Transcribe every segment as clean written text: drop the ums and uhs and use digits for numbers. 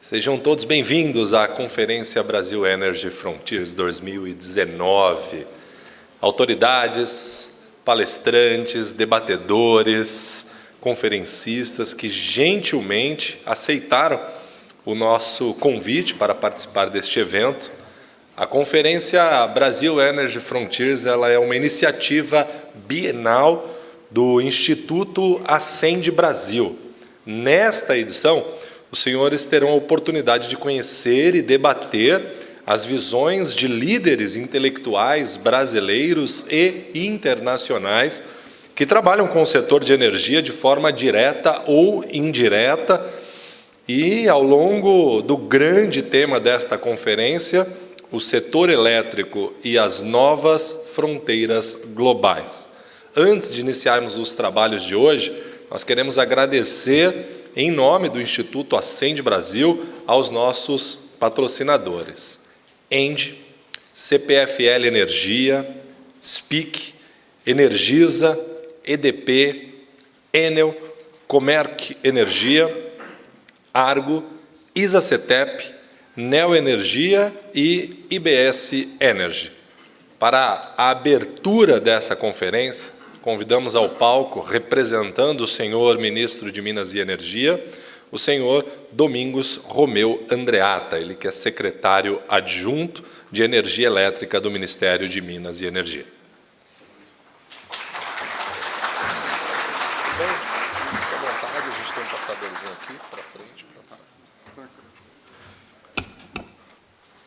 Sejam todos bem-vindos à Conferência Brasil Energy Frontiers 2019. Autoridades, palestrantes, debatedores, conferencistas que gentilmente aceitaram o nosso convite para participar deste evento. A Conferência Brasil Energy Frontiers ela é uma iniciativa bienal do Instituto Ascend Brasil. Nesta edição, os senhores terão a oportunidade de conhecer e debater as visões de líderes intelectuais brasileiros e internacionais que trabalham com o setor de energia de forma direta ou indireta. E, ao longo do grande tema desta conferência, o setor elétrico e as novas fronteiras globais. Antes de iniciarmos os trabalhos de hoje, nós queremos agradecer, em nome do Instituto Ascend Brasil, aos nossos patrocinadores. ENGIE, CPFL Energia, SPIC, Energisa, EDP, Enel, Comerc Energia, Argo, Isacetep, Neoenergia e IBS Energy. Para a abertura dessa conferência, convidamos ao palco, representando o senhor ministro de Minas e Energia, o senhor Domingos Romeu Andreatta, ele que é secretário adjunto de Energia Elétrica do Ministério de Minas e Energia. Bem, fique à vontade, a gente tem um passadorzinho aqui para frente.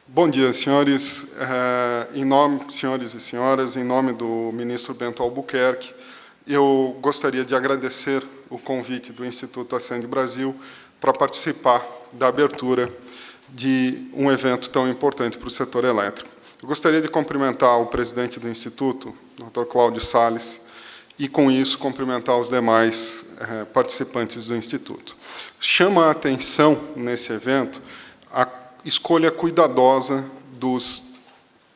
Bom dia, senhores. Senhores e senhoras, em nome do ministro Bento Albuquerque, eu gostaria de agradecer o convite do Instituto Ascend Brasil para participar da abertura de um evento tão importante para o setor elétrico. Eu gostaria de cumprimentar o presidente do Instituto, Dr. Cláudio Salles, e, com isso, cumprimentar os demais participantes do Instituto. Chama a atenção, nesse evento, a escolha cuidadosa dos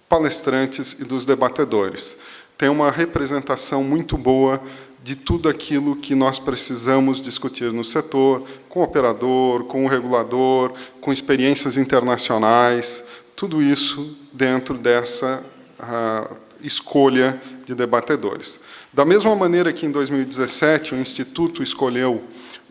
palestrantes e dos debatedores. Tem uma representação muito boa de tudo aquilo que nós precisamos discutir no setor, com o operador, com o regulador, com experiências internacionais, tudo isso dentro dessa escolha de debatedores. Da mesma maneira que, em 2017, o Instituto escolheu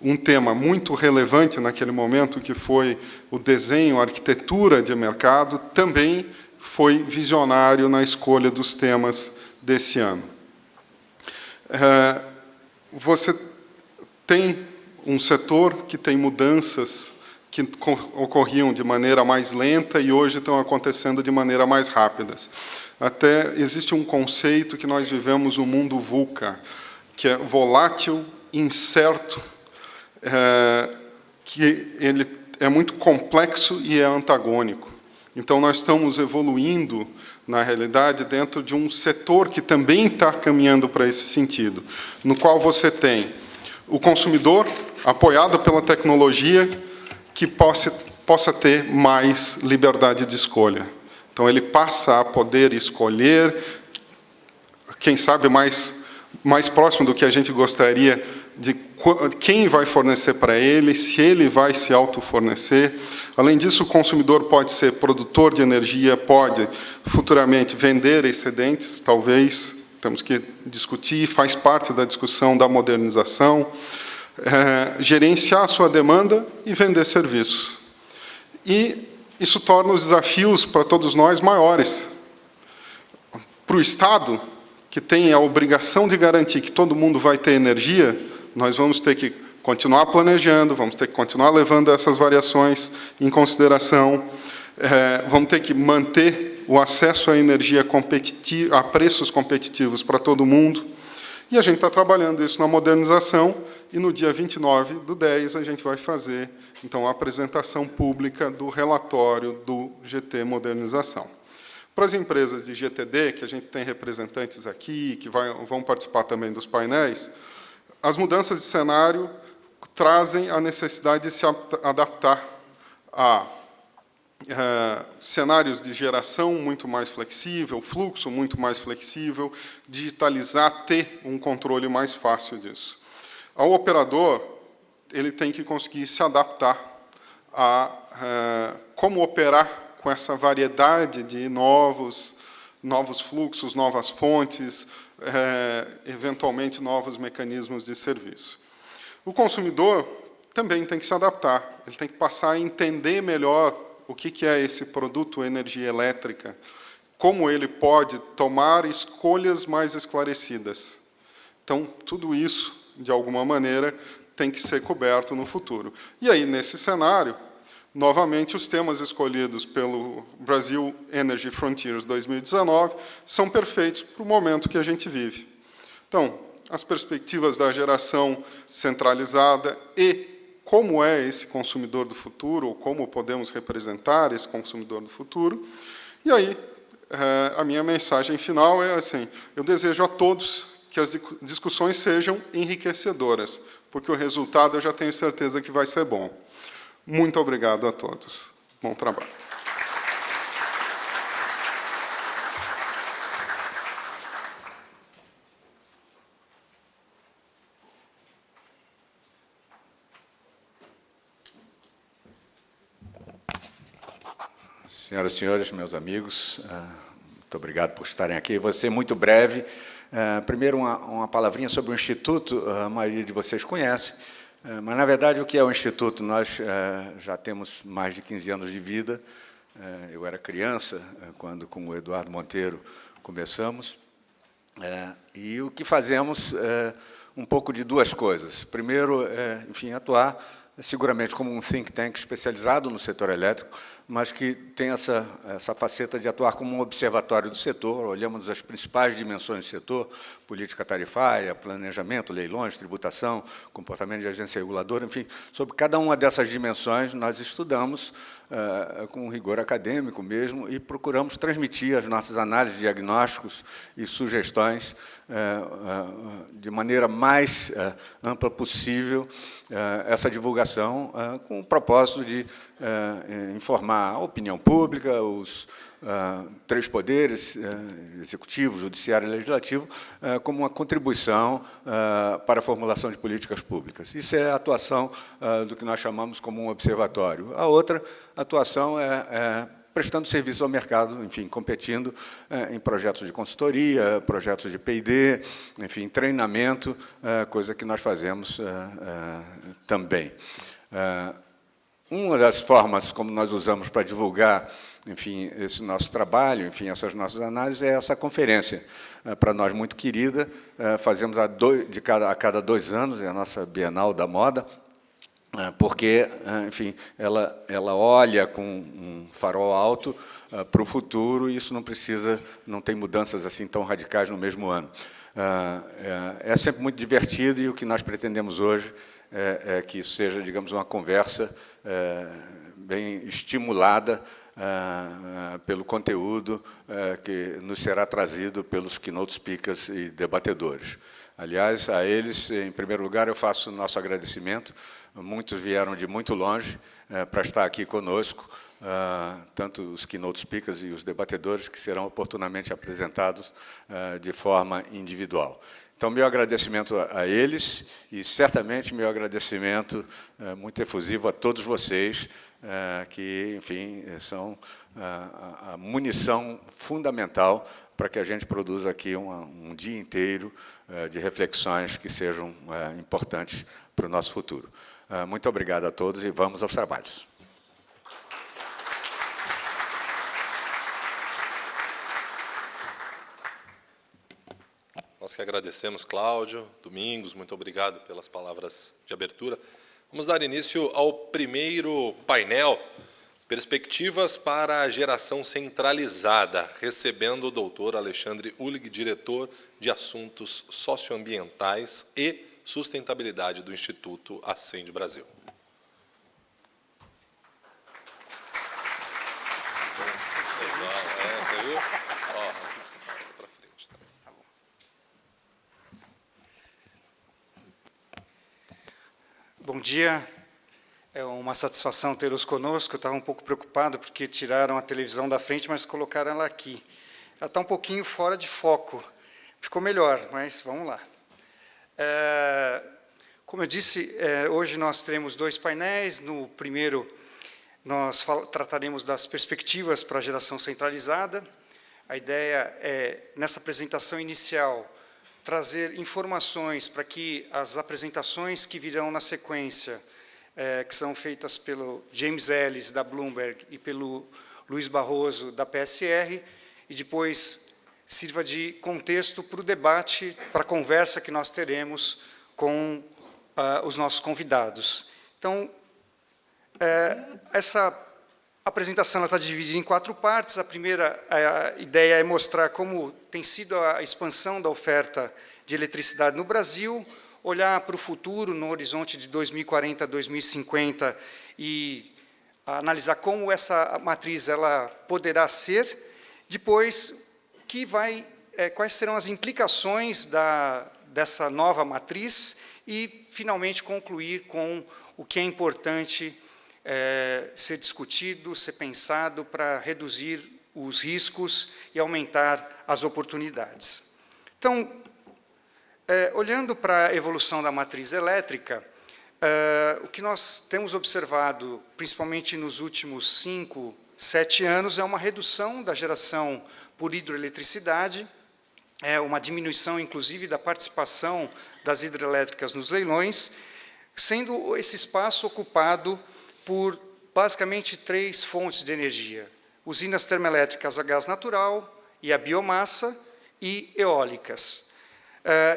um tema muito relevante naquele momento, que foi o desenho, a arquitetura de mercado, também foi visionário na escolha dos temas desse ano. Você tem um setor que tem mudanças que ocorriam de maneira mais lenta e hoje estão acontecendo de maneira mais rápida. Até existe um conceito que nós vivemos um mundo VUCA, que é volátil, incerto, que ele é muito complexo e é antagônico. Então, nós estamos evoluindo, na realidade, dentro de um setor que também está caminhando para esse sentido, no qual você tem o consumidor, apoiado pela tecnologia, que possa ter mais liberdade de escolha. Então, ele passa a poder escolher, quem sabe mais próximo do que a gente gostaria, de quem vai fornecer para ele, se ele vai se autofornecer. Além disso, o consumidor pode ser produtor de energia, pode futuramente vender excedentes, talvez, temos que discutir, faz parte da discussão da modernização, gerenciar a sua demanda e vender serviços. E isso torna os desafios para todos nós maiores. Para o Estado, que tem a obrigação de garantir que todo mundo vai ter energia, nós vamos ter que continuar planejando, vamos ter que continuar levando essas variações em consideração, vamos ter que manter o acesso à energia competitiva, a preços competitivos para todo mundo, e a gente está trabalhando isso na modernização, e no dia 29/10 a gente vai fazer, então, a apresentação pública do relatório do GT Modernização. Para as empresas de GTD, que a gente tem representantes aqui, que vão participar também dos painéis, as mudanças de cenário trazem a necessidade de se adaptar a cenários de geração muito mais flexível, fluxo muito mais flexível, digitalizar, ter um controle mais fácil disso. Ao operador, ele tem que conseguir se adaptar como operar com essa variedade de novos fluxos, novas fontes, eventualmente novos mecanismos de serviço. O consumidor também tem que se adaptar, ele tem que passar a entender melhor o que é esse produto energia elétrica, como ele pode tomar escolhas mais esclarecidas. Então, tudo isso, de alguma maneira, tem que ser coberto no futuro. E aí, nesse cenário, novamente, os temas escolhidos pelo Brasil Energy Frontiers 2019 são perfeitos para o momento que a gente vive. Então, as perspectivas da geração centralizada e como é esse consumidor do futuro, ou como podemos representar esse consumidor do futuro. E aí, a minha mensagem final é assim, eu desejo a todos que as discussões sejam enriquecedoras, porque o resultado eu já tenho certeza que vai ser bom. Muito obrigado a todos. Bom trabalho. Senhoras e senhores, meus amigos, muito obrigado por estarem aqui. Vou ser muito breve. Primeiro, uma palavrinha sobre o Instituto, a maioria de vocês conhece, mas, na verdade, o que é o Instituto? Nós já temos mais de 15 anos de vida. Eu era criança quando, com o Eduardo Monteiro, começamos. E o que fazemos um pouco de duas coisas. Primeiro, enfim, atuar seguramente como um think tank especializado no setor elétrico, mas que tem essa faceta de atuar como um observatório do setor. Olhamos as principais dimensões do setor, política tarifária, planejamento, leilões, tributação, comportamento de agência reguladora, enfim, sobre cada uma dessas dimensões nós estudamos com rigor acadêmico mesmo e procuramos transmitir as nossas análises, diagnósticos e sugestões de maneira mais ampla possível essa divulgação com o propósito de informar a opinião pública, os três poderes, executivo, judiciário e legislativo, como uma contribuição para a formulação de políticas públicas. Isso é a atuação do que nós chamamos como um observatório. A outra atuação é prestando serviço ao mercado, enfim, competindo em projetos de consultoria, projetos de P&D, enfim, treinamento, coisa que nós fazemos também. Uma das formas como nós usamos para divulgar, enfim, esse nosso trabalho, enfim, essas nossas análises, é essa conferência, para nós muito querida, fazemos a cada 2 anos, é a nossa Bienal da Moda, porque, enfim, ela olha com um farol alto para o futuro e isso não tem mudanças assim tão radicais no mesmo ano. É sempre muito divertido e o que nós pretendemos hoje é que isso seja, digamos, uma conversa bem estimulada pelo conteúdo que nos será trazido pelos keynote speakers e debatedores. Aliás, a eles, em primeiro lugar, eu faço o nosso agradecimento. Muitos vieram de muito longe para estar aqui conosco, tanto os keynote speakers e os debatedores, que serão oportunamente apresentados de forma individual. Então, meu agradecimento a eles e, certamente, meu agradecimento muito efusivo a todos vocês, que, enfim, são a munição fundamental para que a gente produza aqui um dia inteiro de reflexões que sejam importantes para o nosso futuro. Muito obrigado a todos e vamos aos trabalhos. Nós que agradecemos, Cláudio, Domingos, muito obrigado pelas palavras de abertura. Vamos dar início ao primeiro painel, Perspectivas para a Geração Centralizada, recebendo o doutor Alexandre Ullig, diretor de Assuntos Socioambientais e Sustentabilidade do Instituto Ascende Brasil. Legal, você viu? Ó, aqui você passa para frente. Tá bom. Bom dia. É uma satisfação tê-los conosco. Eu estava um pouco preocupado porque tiraram a televisão da frente, mas colocaram ela aqui. Ela está um pouquinho fora de foco. Ficou melhor, mas vamos lá. Como eu disse, hoje nós teremos 2 painéis. No primeiro, nós trataremos das perspectivas para a geração centralizada. A ideia é, nessa apresentação inicial, trazer informações para que as apresentações que virão na sequência, que são feitas pelo James Ellis, da Bloomberg, e pelo Luiz Barroso, da PSR, e depois sirva de contexto para o debate, para a conversa que nós teremos com os nossos convidados. Então, essa apresentação está dividida em 4 partes. A primeira ideia é mostrar como tem sido a expansão da oferta de eletricidade no Brasil, olhar para o futuro, no horizonte de 2040 a 2050, e analisar como essa matriz ela poderá ser. Depois, quais serão as implicações dessa nova matriz, e, finalmente, concluir com o que é importante ser discutido, ser pensado para reduzir os riscos e aumentar as oportunidades. Então, olhando para a evolução da matriz elétrica, o que nós temos observado, principalmente nos últimos 5, 7 anos, é uma redução da geração por hidroeletricidade, uma diminuição, inclusive, da participação das hidrelétricas nos leilões, sendo esse espaço ocupado por, basicamente, 3 fontes de energia: usinas termoelétricas a gás natural e a biomassa, e eólicas.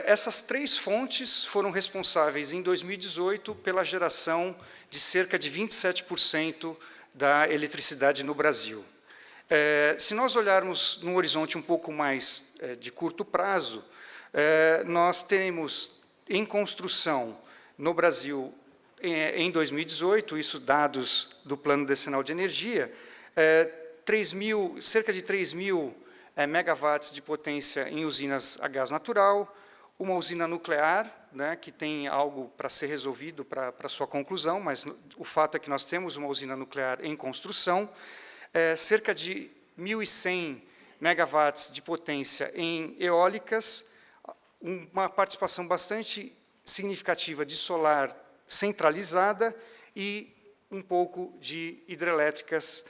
Essas 3 fontes foram responsáveis, em 2018, pela geração de cerca de 27% da eletricidade no Brasil. Se nós olharmos num horizonte um pouco mais de curto prazo, nós temos em construção no Brasil, em 2018, isso dados do Plano Decenal de Energia, cerca de 3.000 megawatts de potência em usinas a gás natural, uma usina nuclear, né, que tem algo para ser resolvido para sua conclusão, mas o fato é que nós temos uma usina nuclear em construção, cerca de 1.100 megawatts de potência em eólicas, uma participação bastante significativa de solar centralizada e um pouco de hidrelétricas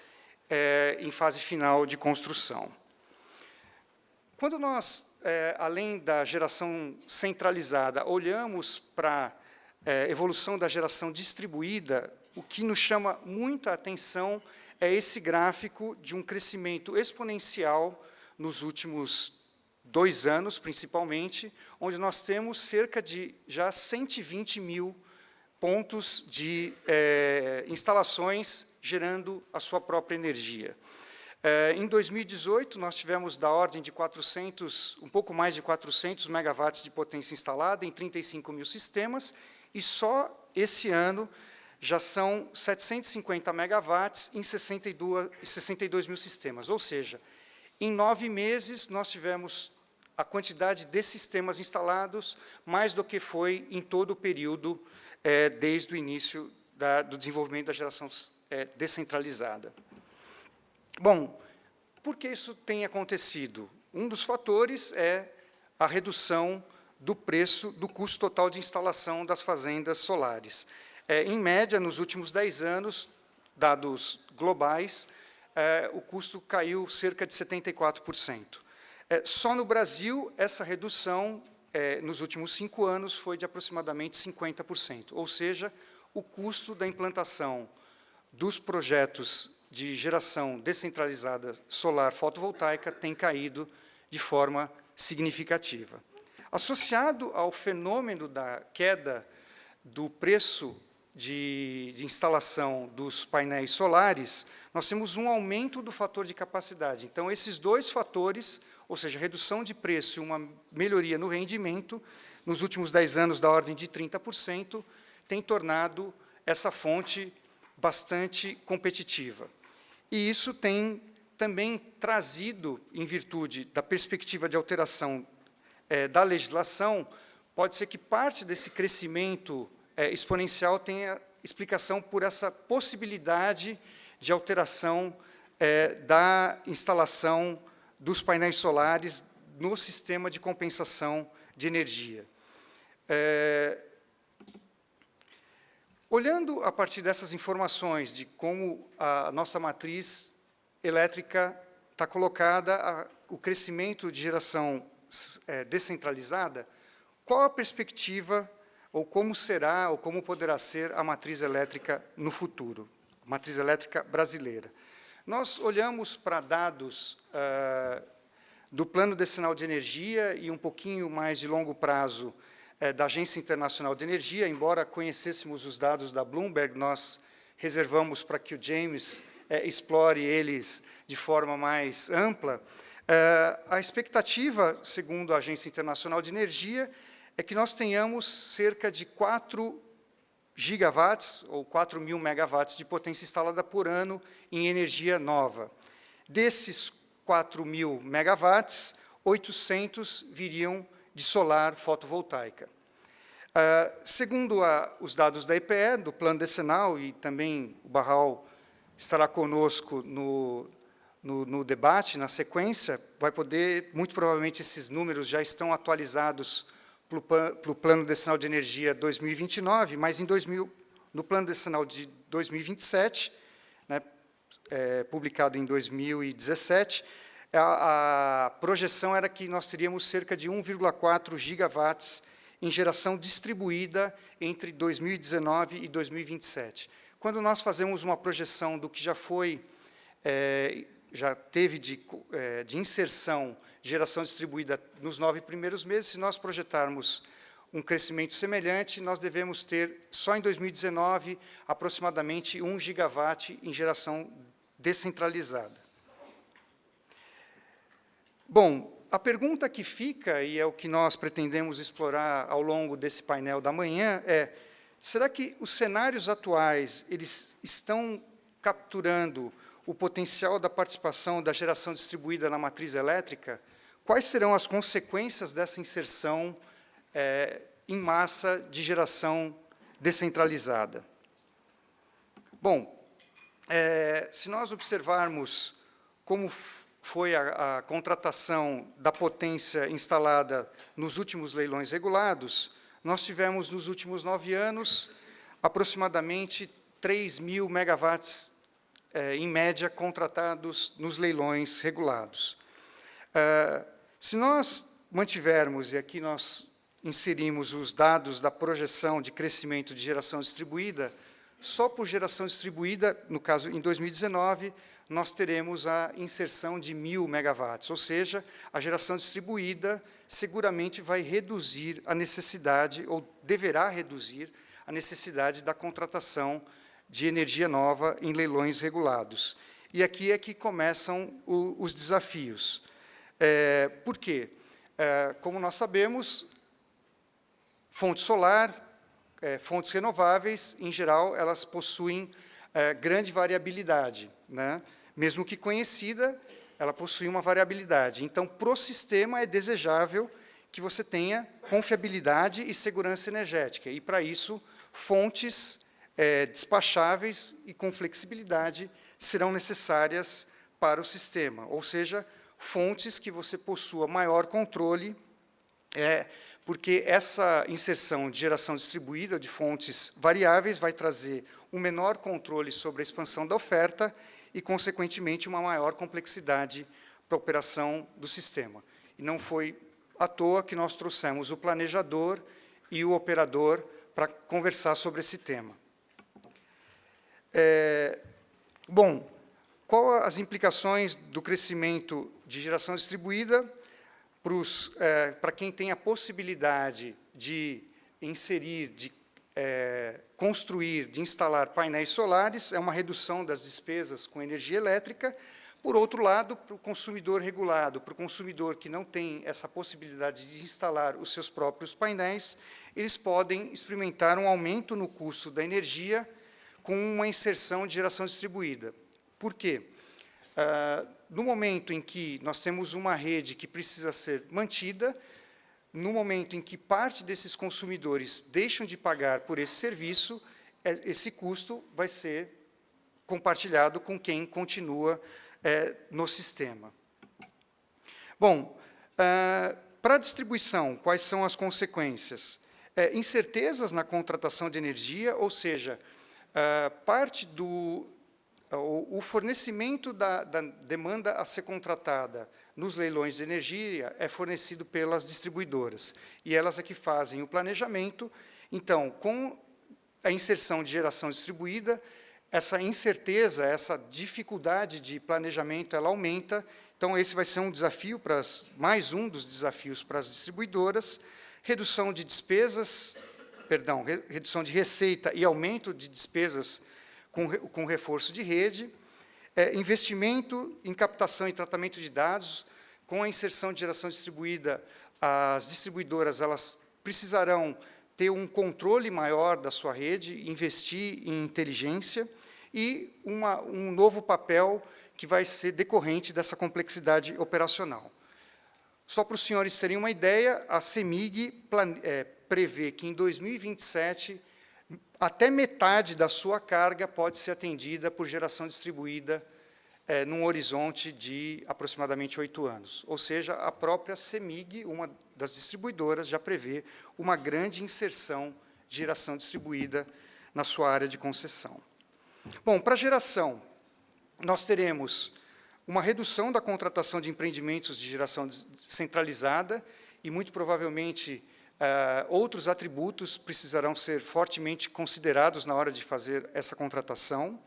em fase final de construção. Quando nós, além da geração centralizada, olhamos para a evolução da geração distribuída, o que nos chama muita atenção é esse gráfico de um crescimento exponencial nos últimos 2 anos, principalmente, onde nós temos cerca de já 120 mil pontos de instalações gerando a sua própria energia. Em 2018, nós tivemos da ordem de um pouco mais de 400 megawatts de potência instalada em 35 mil sistemas, e só esse ano já são 750 megawatts em 62 mil sistemas. Ou seja, em 9 meses, nós tivemos a quantidade de sistemas instalados mais do que foi em todo o período desde o início do desenvolvimento da geração descentralizada. Bom, por que isso tem acontecido? Um dos fatores é a redução do preço, do custo total de instalação das fazendas solares. Em média, nos últimos 10 anos, dados globais, o custo caiu cerca de 74%. Só no Brasil, essa redução, nos últimos 5 anos, foi de aproximadamente 50%, ou seja, o custo da implantação dos projetos de geração descentralizada solar fotovoltaica tem caído de forma significativa. Associado ao fenômeno da queda do preço de instalação dos painéis solares, nós temos um aumento do fator de capacidade. Então, esses 2 fatores, ou seja, redução de preço e uma melhoria no rendimento, nos últimos 10 anos, da ordem de 30%, tem tornado essa fonte bastante competitiva. E isso tem também trazido, em virtude da perspectiva de alteração da legislação, pode ser que parte desse crescimento exponencial tenha explicação por essa possibilidade de alteração da instalação dos painéis solares no sistema de compensação de energia. Olhando a partir dessas informações de como a nossa matriz elétrica está colocada, o crescimento de geração descentralizada, qual a perspectiva, ou como será, ou como poderá ser a matriz elétrica no futuro, matriz elétrica brasileira? Nós olhamos para dados do Plano Decenal de Energia e um pouquinho mais de longo prazo da Agência Internacional de Energia. Embora conhecêssemos os dados da Bloomberg, nós reservamos para que o James explore eles de forma mais ampla. A expectativa, segundo a Agência Internacional de Energia, é que nós tenhamos cerca de 4 gigawatts, ou 4.000 megawatts de potência instalada por ano em energia nova. Desses 4.000 megawatts, 800 viriam de solar fotovoltaica. Segundo os dados da EPE, do Plano Decenal, e também o Barral estará conosco no debate, na sequência, vai poder, muito provavelmente esses números já estão atualizados para o Plano Decenal de Energia 2029, mas no Plano Decenal de 2027, né, publicado em 2017, a projeção era que nós teríamos cerca de 1,4 gigawatts em geração distribuída entre 2019 e 2027. Quando nós fazemos uma projeção do que já teve de inserção, geração distribuída nos 9 primeiros meses, se nós projetarmos um crescimento semelhante, nós devemos ter, só em 2019, aproximadamente 1 gigawatt em geração descentralizada. Bom, a pergunta que fica, e é o que nós pretendemos explorar ao longo desse painel da manhã, é: será que os cenários atuais eles estão capturando o potencial da participação da geração distribuída na matriz elétrica? Quais serão as consequências dessa inserção em massa de geração descentralizada? Bom, se nós observarmos como foi a contratação da potência instalada nos últimos leilões regulados, nós tivemos, nos últimos 9 anos, aproximadamente 3.000 megawatts, em média, contratados nos leilões regulados. Se nós mantivermos, e aqui nós inserimos os dados da projeção de crescimento de geração distribuída, só por geração distribuída, no caso, em 2019, nós teremos a inserção de 1.000 megawatts, ou seja, a geração distribuída seguramente vai reduzir a necessidade, ou deverá reduzir a necessidade da contratação de energia nova em leilões regulados. E aqui é que começam os desafios. Por quê? Como nós sabemos, fonte solar, fontes renováveis, em geral, elas possuem grande variabilidade, né? Mesmo que conhecida, ela possui uma variabilidade. Então, para o sistema, é desejável que você tenha confiabilidade e segurança energética. E, para isso, fontes despacháveis e com flexibilidade serão necessárias para o sistema. Ou seja, fontes que você possua maior controle, porque essa inserção de geração distribuída de fontes variáveis vai trazer um menor controle sobre a expansão da oferta e, consequentemente, uma maior complexidade para a operação do sistema. E não foi à toa que nós trouxemos o planejador e o operador para conversar sobre esse tema. Bom, quais as implicações do crescimento de geração distribuída para quem tem a possibilidade de inserir, de construir, de instalar painéis solares? É uma redução das despesas com energia elétrica. Por outro lado, para o consumidor regulado, para o consumidor que não tem essa possibilidade de instalar os seus próprios painéis, eles podem experimentar um aumento no custo da energia com uma inserção de geração distribuída. Por quê? No momento em que nós temos uma rede que precisa ser mantida, no momento em que parte desses consumidores deixam de pagar por esse serviço, esse custo vai ser compartilhado com quem continua no sistema. Bom, para a distribuição, quais são as consequências? Incertezas na contratação de energia, ou seja, parte do o fornecimento da demanda a ser contratada nos leilões de energia é fornecido pelas distribuidoras, e elas é que fazem o planejamento. Então, com a inserção de geração distribuída, essa incerteza, essa dificuldade de planejamento, ela aumenta. Então, esse vai ser um desafio mais um dos desafios para as distribuidoras. Redução de despesas, redução de receita e aumento de despesas com reforço de rede, investimento em captação e tratamento de dados. Com a inserção de geração distribuída, as distribuidoras elas precisarão ter um controle maior da sua rede, investir em inteligência e um novo papel que vai ser decorrente dessa complexidade operacional. Só para os senhores terem uma ideia, a CEMIG prevê que, em 2027, até metade da sua carga pode ser atendida por geração distribuída num horizonte de aproximadamente 8 anos. Ou seja, a própria CEMIG, uma das distribuidoras, já prevê uma grande inserção de geração distribuída na sua área de concessão. Bom, para a geração, nós teremos uma redução da contratação de empreendimentos de geração centralizada e, muito provavelmente, outros atributos precisarão ser fortemente considerados na hora de fazer essa contratação.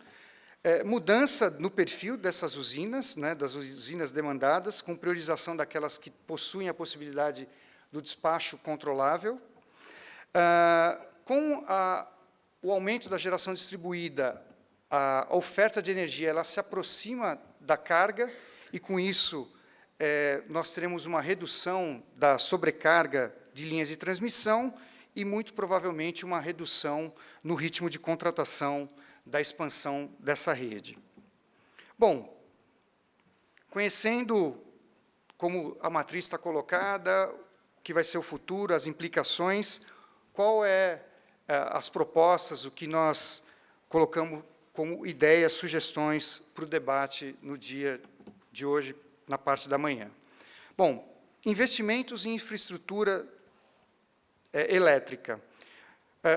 Mudança no perfil dessas usinas, das usinas demandadas, com priorização daquelas que possuem a possibilidade do despacho controlável. Com o aumento da geração distribuída, a oferta de energia ela se aproxima da carga, e, com isso, nós teremos uma redução da sobrecarga de linhas de transmissão e, muito provavelmente, uma redução no ritmo de contratação da expansão dessa rede. Bom, conhecendo como a matriz está colocada, o que vai ser o futuro, as implicações, qual as propostas, o que nós colocamos como ideias, sugestões para o debate no dia de hoje, na parte da manhã. Bom, investimentos em infraestrutura elétrica.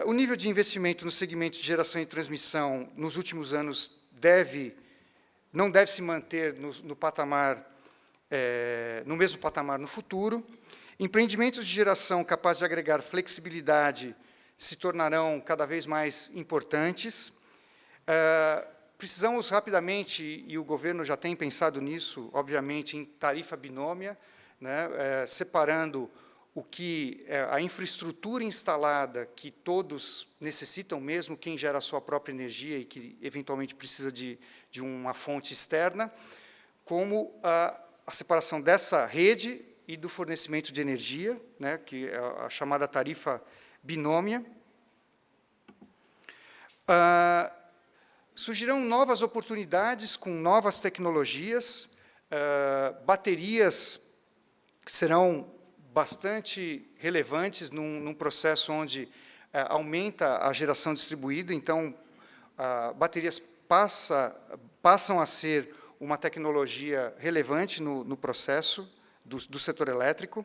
O nível de investimento no segmento de geração e transmissão, nos últimos anos, não deve se manter no mesmo patamar no futuro. Empreendimentos de geração capazes de agregar flexibilidade se tornarão cada vez mais importantes. Precisamos rapidamente, e o governo já tem pensado nisso, obviamente, em tarifa binômia, separando o que a infraestrutura instalada, que todos necessitam, mesmo quem gera a sua própria energia e que, eventualmente, precisa de uma fonte externa, como a separação dessa rede e do fornecimento de energia, que é a chamada tarifa binômia. Surgirão novas oportunidades com novas tecnologias, baterias serão bastante relevantes num processo onde aumenta a geração distribuída. Então, baterias passam a ser uma tecnologia relevante no processo do setor elétrico.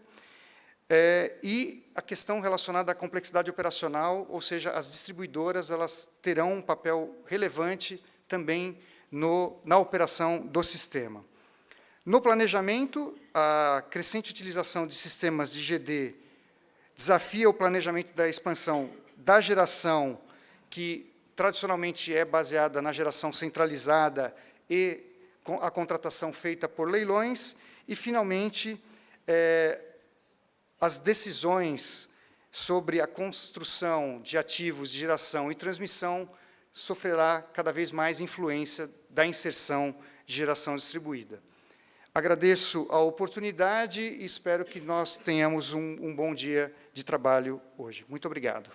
E a questão relacionada à complexidade operacional, ou seja, as distribuidoras elas terão um papel relevante também na operação do sistema. No planejamento, a crescente utilização de sistemas de GD desafia o planejamento da expansão da geração, que tradicionalmente é baseada na geração centralizada e a contratação feita por leilões, e, finalmente, as decisões sobre a construção de ativos de geração e transmissão sofrerá cada vez mais influência da inserção de geração distribuída. Agradeço a oportunidade e espero que nós tenhamos um bom dia de trabalho hoje. Muito obrigado.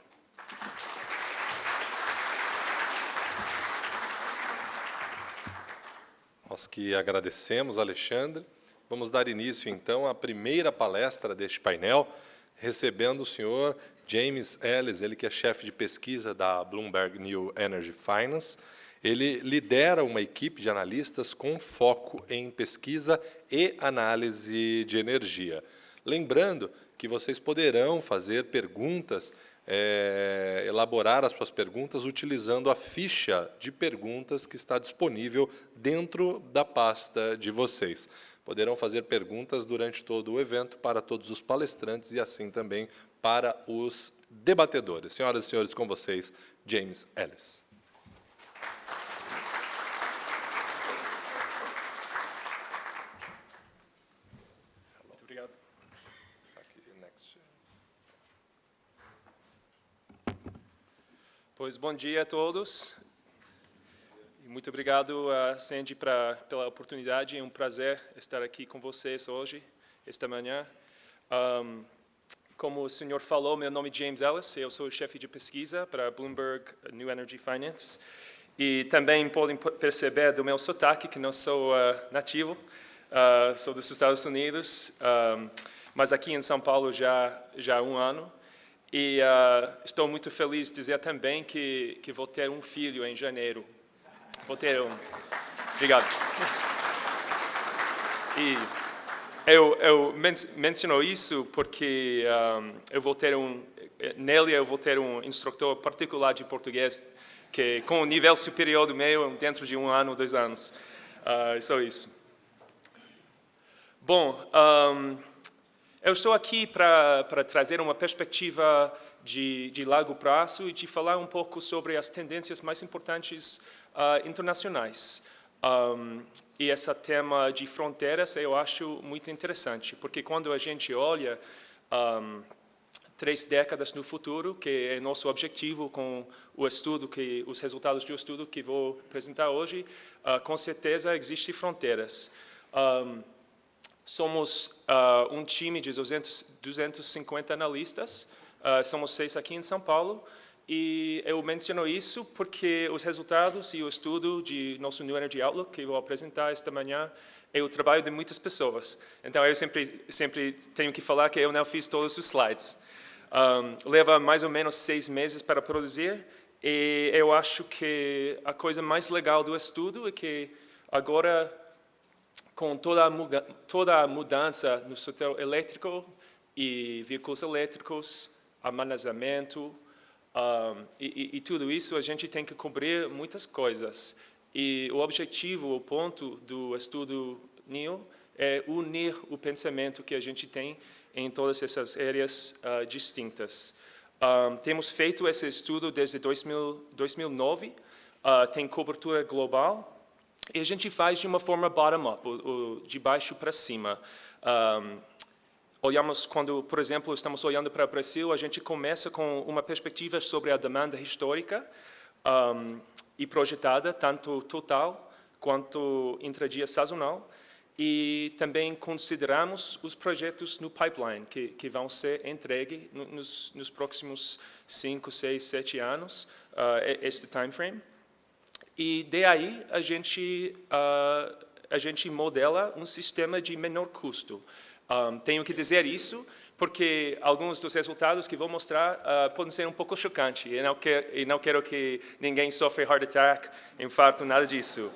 Nós que agradecemos, Alexandre. Vamos dar início, então, à primeira palestra deste painel, recebendo o senhor James Ellis, ele que é chefe de pesquisa da Bloomberg New Energy Finance. Ele lidera uma equipe de analistas com foco em pesquisa e análise de energia. Lembrando que vocês poderão fazer perguntas elaborar as suas perguntas utilizando a ficha de perguntas que está disponível dentro da pasta de vocês. Poderão fazer perguntas durante todo o evento para todos os palestrantes e assim também para os debatedores. Senhoras e senhores, com vocês, James Ellis. Muito obrigado. Pois, bom dia a todos. E muito obrigado, Sandy, pela oportunidade. É um prazer estar aqui com vocês hoje, esta manhã. Como o senhor falou, meu nome é James Ellis, eu sou o chefe de pesquisa para Bloomberg New Energy Finance. E também podem perceber do meu sotaque que não sou nativo, sou dos Estados Unidos, mas aqui em São Paulo já há um ano. E estou muito feliz de dizer também que vou ter um filho em janeiro. Vou ter um. Obrigado. E eu menciono isso porque eu vou ter um instrutor particular de português que com um nível superior do meu dentro de 1 ano ou 2 anos. Só isso. Bom, eu estou aqui para trazer uma perspectiva de longo prazo e de falar um pouco sobre as tendências mais importantes internacionais. E esse tema de fronteiras eu acho muito interessante, porque quando a gente olha 3 décadas no futuro, que é nosso objetivo com os resultados do estudo que vou apresentar hoje, com certeza existem fronteiras. Somos um time de 250 analistas, somos 6 aqui em São Paulo, e eu menciono isso porque os resultados e o estudo de nosso New Energy Outlook, que vou apresentar esta manhã, é o trabalho de muitas pessoas. Então, eu sempre tenho que falar que eu não fiz todos os slides. Leva mais ou menos 6 meses para produzir, e eu acho que a coisa mais legal do estudo é que agora, com toda a mudança no setor elétrico e veículos elétricos, armazenamento e tudo isso, a gente tem que cobrir muitas coisas. E o objetivo, o ponto do estudo NEO é unir o pensamento que a gente tem em todas essas áreas distintas. Temos feito esse estudo desde 2009, tem cobertura global, e a gente faz de uma forma bottom-up, de baixo para cima. Olhamos quando, por exemplo, estamos olhando para o Brasil, a gente começa com uma perspectiva sobre a demanda histórica e projetada, tanto total quanto intradia sazonal, e também consideramos os projetos no pipeline, que vão ser entregues nos próximos 5, 6, 7 anos, este time frame. E daí a gente modela um sistema de menor custo. Tenho que dizer isso porque alguns dos resultados que vou mostrar podem ser um pouco chocantes. E não quero que ninguém sofra heart attack, infarto, nada disso.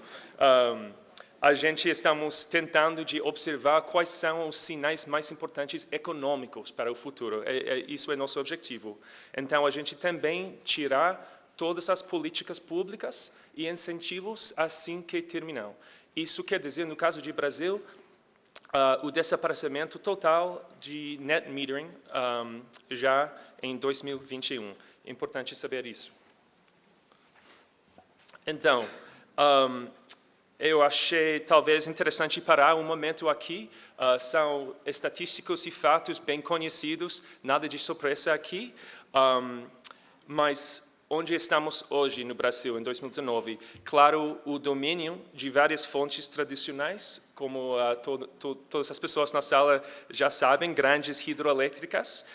A gente estamos tentando de observar quais são os sinais mais importantes econômicos para o futuro. Isso é nosso objetivo. Então, a gente também tirar todas as políticas públicas e incentivos assim que terminam. Isso quer dizer, no caso de Brasil, o desaparecimento total de net metering já em 2021. É importante saber isso. Então, eu achei talvez interessante parar um momento aqui. São estatísticos e fatos bem conhecidos, nada de surpresa aqui, mas onde estamos hoje no Brasil, em 2019? Claro, o domínio de várias fontes tradicionais, como todas as pessoas na sala já sabem, grandes hidroelétricas,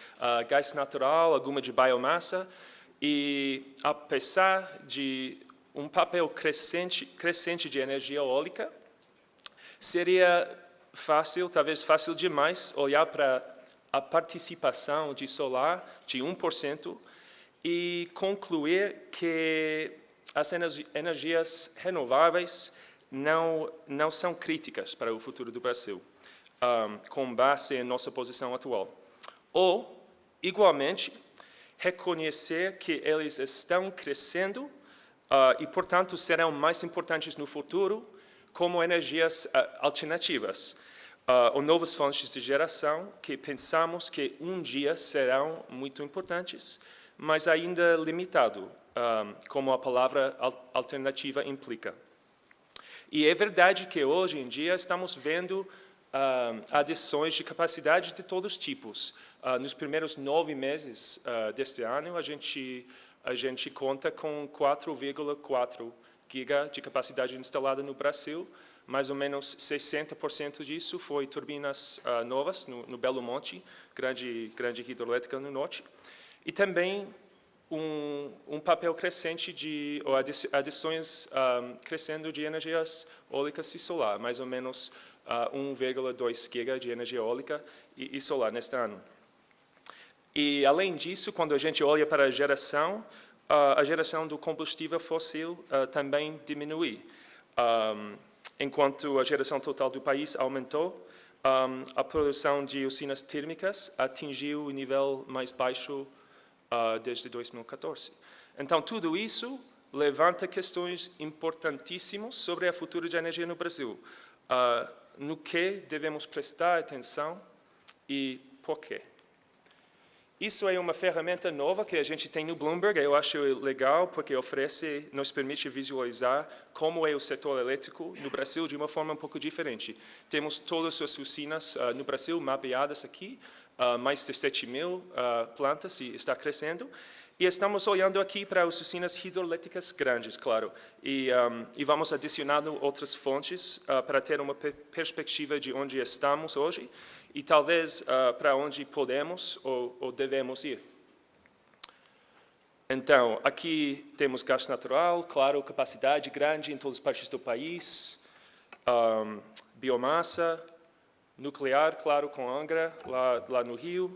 gás natural, alguma de biomassa, e apesar de um papel crescente de energia eólica, seria fácil, talvez fácil demais, olhar para a participação de solar de 1%, e concluir que as energias renováveis não são críticas para o futuro do Brasil, com base em nossa posição atual. Ou, igualmente, reconhecer que eles estão crescendo e, portanto, serão mais importantes no futuro como energias alternativas ou novas fontes de geração que pensamos que um dia serão muito importantes, mas ainda limitado, como a palavra alternativa implica. E é verdade que hoje em dia estamos vendo adições de capacidade de todos os tipos. Nos primeiros 9 meses deste ano, a gente conta com 4,4 giga de capacidade instalada no Brasil. Mais ou menos 60% disso foi turbinas novas no Belo Monte, grande hidrelétrica no norte. E também um papel crescente ou adições crescendo de energias eólicas e solar, mais ou menos 1,2 giga de energia eólica e solar neste ano. E, além disso, quando a gente olha para a geração do combustível fóssil também diminui. Enquanto a geração total do país aumentou, a produção de usinas térmicas atingiu o nível mais baixo desde 2014. Então, tudo isso levanta questões importantíssimas sobre a futura de energia no Brasil. No que devemos prestar atenção e por quê. Isso é uma ferramenta nova que a gente tem no Bloomberg. Eu acho legal porque nos permite visualizar como é o setor elétrico no Brasil de uma forma um pouco diferente. Temos todas as usinas no Brasil mapeadas aqui, mais de 7.000 plantas e está crescendo. E estamos olhando aqui para as usinas hidrelétricas grandes, claro, e vamos adicionando outras fontes para ter uma perspectiva de onde estamos hoje e talvez para onde podemos ou devemos ir. Então, aqui temos gás natural, claro, capacidade grande em todas as partes do país, biomassa, nuclear, claro, com Angra, lá no Rio,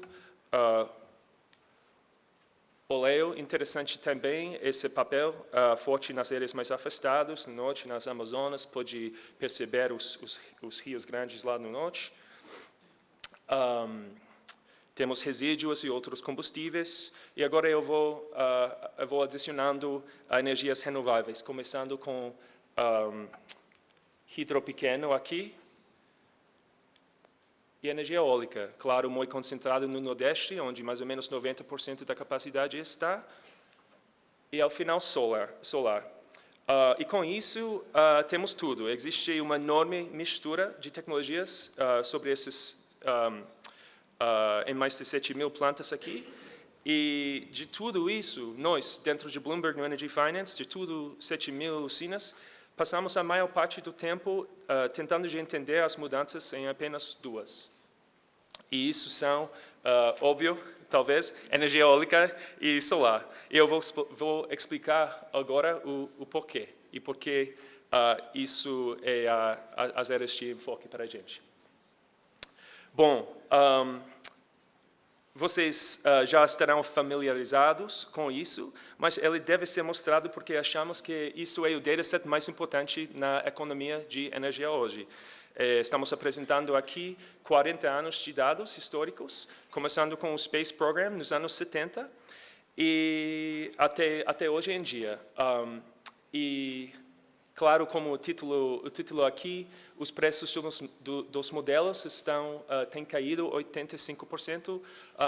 óleo, interessante também, esse papel forte nas áreas mais afastadas, no norte, nas Amazonas, pode perceber os rios grandes lá no norte. Temos resíduos e outros combustíveis, e agora eu vou adicionando energias renováveis, começando com hidro pequeno aqui, e energia eólica, claro, muito concentrada no Nordeste, onde mais ou menos 90% da capacidade está, e ao final solar. E com isso temos tudo. Existe uma enorme mistura de tecnologias sobre esses em mais de 7.000 plantas aqui, e de tudo isso, nós, dentro de Bloomberg no Energy Finance, de tudo 7.000 usinas, passamos a maior parte do tempo tentando de entender as mudanças em apenas 2. E isso são, óbvio, talvez, energia eólica e solar. E eu vou explicar agora o porquê, e porquê isso é as áreas de enfoque para a gente. Bom, vocês já estarão familiarizados com isso, mas ele deve ser mostrado porque achamos que isso é o dataset mais importante na economia de energia hoje. Estamos apresentando aqui 40 anos de dados históricos, começando com o Space Program nos anos 70 e até hoje em dia. E, claro, como o título aqui, os preços dos modelos têm caído 85%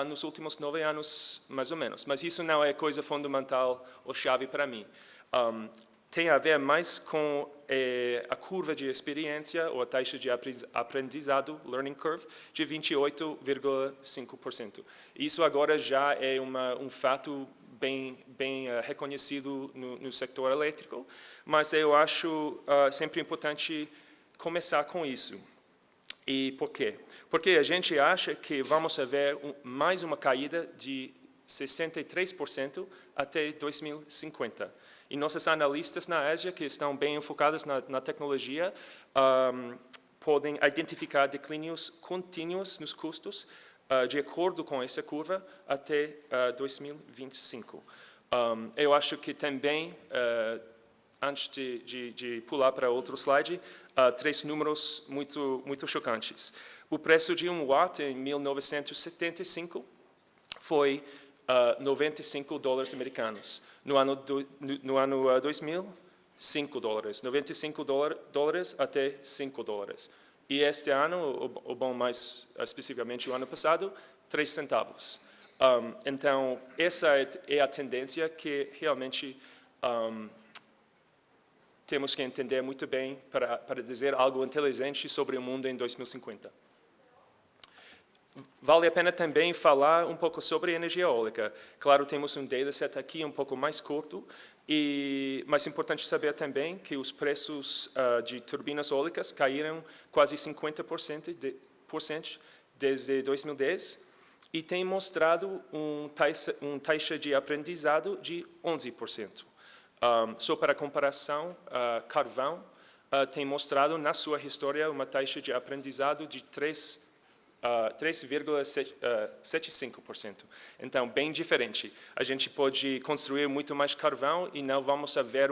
nos últimos 9 anos, mais ou menos. Mas isso não é coisa fundamental ou chave para mim. Tem a ver mais com a curva de experiência ou a taxa de aprendizado, learning curve, de 28,5%. Isso agora já é um fato bem reconhecido no setor elétrico, mas eu acho sempre importante começar com isso. E por quê? Porque a gente acha que vamos ver mais uma caída de 63% até 2050. E nossos analistas na Ásia, que estão bem enfocados na tecnologia, podem identificar declínios contínuos nos custos de acordo com essa curva até 2025. Eu acho que também, antes de pular para outro slide, 3 números muito chocantes. O preço de 1 watt em 1975 foi $95 americanos. No ano 2000, $5. $95 até $5. E este ano, ou bom, mais especificamente o ano passado, 3 centavos. Então, essa é a tendência que realmente temos que entender muito bem para dizer algo inteligente sobre o mundo em 2050. Vale a pena também falar um pouco sobre energia eólica. Claro, temos um dataset aqui um pouco mais curto, mas é importante saber também que os preços de turbinas eólicas caíram quase 50% desde 2010 e tem mostrado taxa de aprendizado de 11%. Só para comparação, carvão tem mostrado na sua história uma taxa de aprendizado de 3,75%. Então, bem diferente. A gente pode construir muito mais carvão e não vamos ver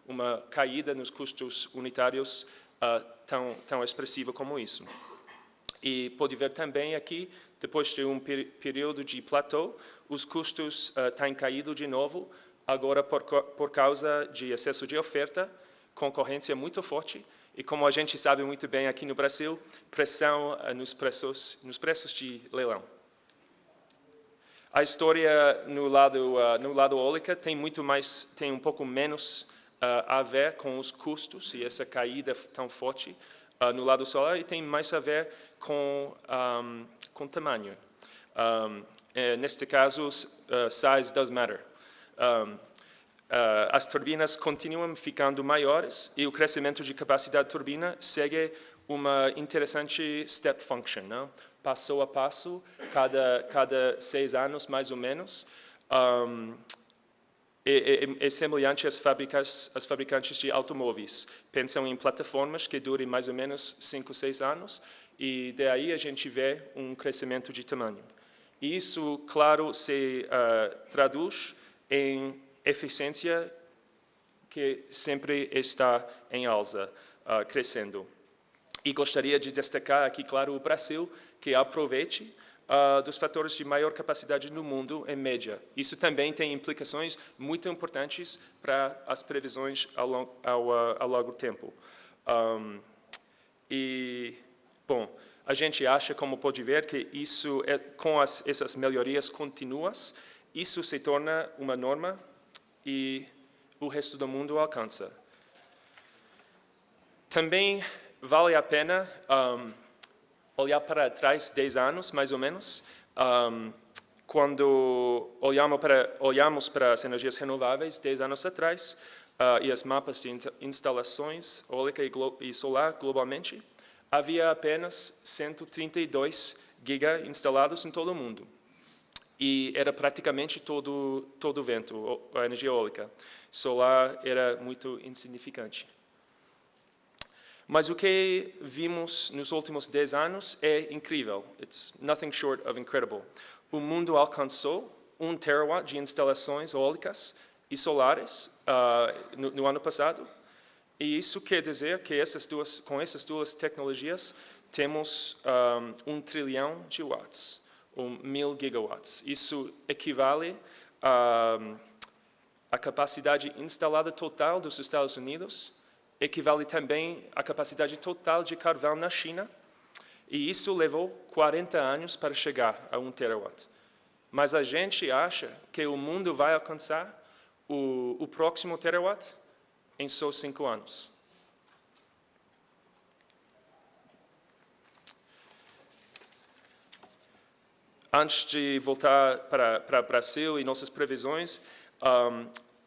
uma caída nos custos unitários tão expressiva como isso. E pode ver também aqui, depois de um período de platô, os custos têm caído de novo, agora por causa de excesso de oferta, concorrência muito forte, e como a gente sabe muito bem aqui no Brasil, pressão nos preços de leilão. A história no lado eólica tem um pouco menos a ver com os custos e essa caída tão forte no lado solar, e tem mais a ver com tamanho. Neste caso, size does matter. As turbinas continuam ficando maiores e o crescimento de capacidade de turbina segue uma interessante step function, não? Passo a passo, cada 6 anos mais ou menos. É semelhante às fabricantes de automóveis. Pensam em plataformas que durem mais ou menos 5, 6 anos e daí a gente vê um crescimento de tamanho. E isso, claro, se traduz em eficiência que sempre está em alta, crescendo. E gostaria de destacar aqui, claro, o Brasil, que aproveite dos fatores de maior capacidade no mundo, em média. Isso também tem implicações muito importantes para as previsões ao longo tempo. A gente acha, como pode ver, que isso, com essas melhorias contínuas, isso se torna uma norma e o resto do mundo alcança. Também vale a pena olhar para trás 10 anos, mais ou menos, quando olhamos para as energias renováveis 10 anos atrás e os mapas de instalações eólica e solar globalmente, havia apenas 132 giga instalados em todo o mundo. E era praticamente todo o vento, a energia eólica. Solar era muito insignificante. Mas o que vimos nos últimos 10 anos é incrível. It's nothing short of incredible. O mundo alcançou 1 terawatt de instalações eólicas e solares no ano passado. E isso quer dizer que com essas duas tecnologias temos 1 trilhão de watts. 1.000 gigawatts. Isso equivale à capacidade instalada total dos Estados Unidos, equivale também à capacidade total de carvão na China, e isso levou 40 anos para chegar a 1 terawatt. Mas a gente acha que o mundo vai alcançar o próximo terawatt em só 5 anos. Antes de voltar para o Brasil e nossas previsões,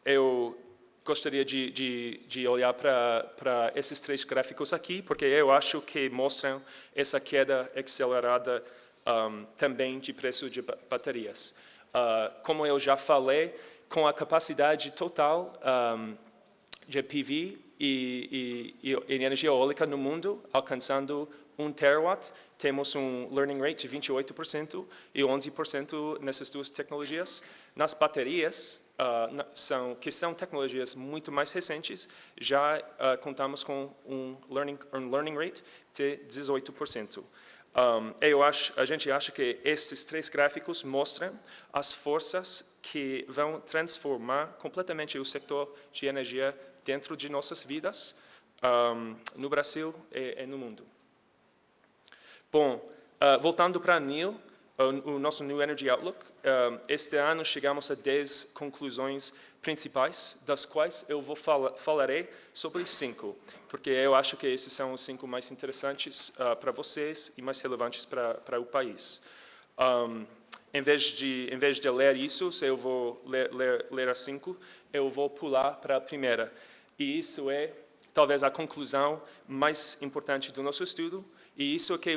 eu gostaria de olhar para esses 3 gráficos aqui, porque eu acho que mostram essa queda acelerada também de preço de baterias. Como eu já falei, com a capacidade total de PV e energia eólica no mundo, alcançando 1 terawatt, temos um learning rate de 28% e 11% nessas duas tecnologias. Nas baterias, que são tecnologias muito mais recentes, já contamos com um learning rate de 18%. A gente acha que estes 3 gráficos mostram as forças que vão transformar completamente o setor de energia dentro de nossas vidas, no Brasil e no mundo. Bom, voltando para NEO, o nosso New Energy Outlook, este ano chegamos a 10 conclusões principais, das quais eu falarei sobre 5, porque eu acho que esses são os 5 mais interessantes para vocês e mais relevantes para o país. Em vez de ler isso, se eu vou ler as 5, eu vou pular para a primeira. E isso é, talvez, a conclusão mais importante do nosso estudo, e isso é que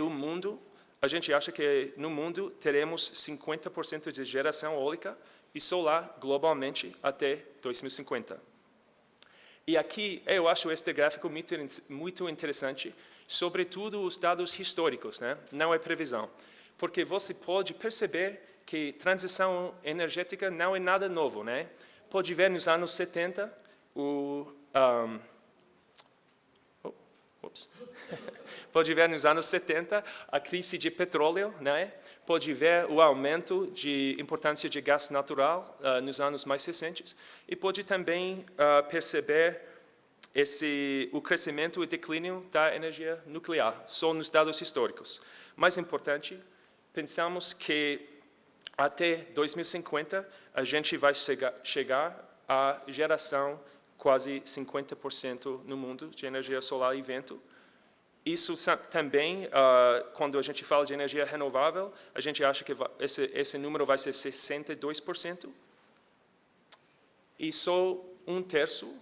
a gente acha que no mundo teremos 50% de geração eólica e solar globalmente até 2050. E aqui eu acho este gráfico muito interessante, sobretudo os dados históricos, né? Não é previsão, porque você pode perceber que transição energética não é nada novo, né? Pode ver nos anos 70 Pode ver nos anos 70 a crise de petróleo, né? Pode ver o aumento de importância de gás natural nos anos mais recentes e pode também perceber o crescimento e declínio da energia nuclear, só nos dados históricos. Mais importante, pensamos que até 2050 a gente vai chegar à geração quase 50% no mundo de energia solar e vento. Isso também, quando a gente fala de energia renovável, a gente acha que esse número vai ser 62%, e só 1/3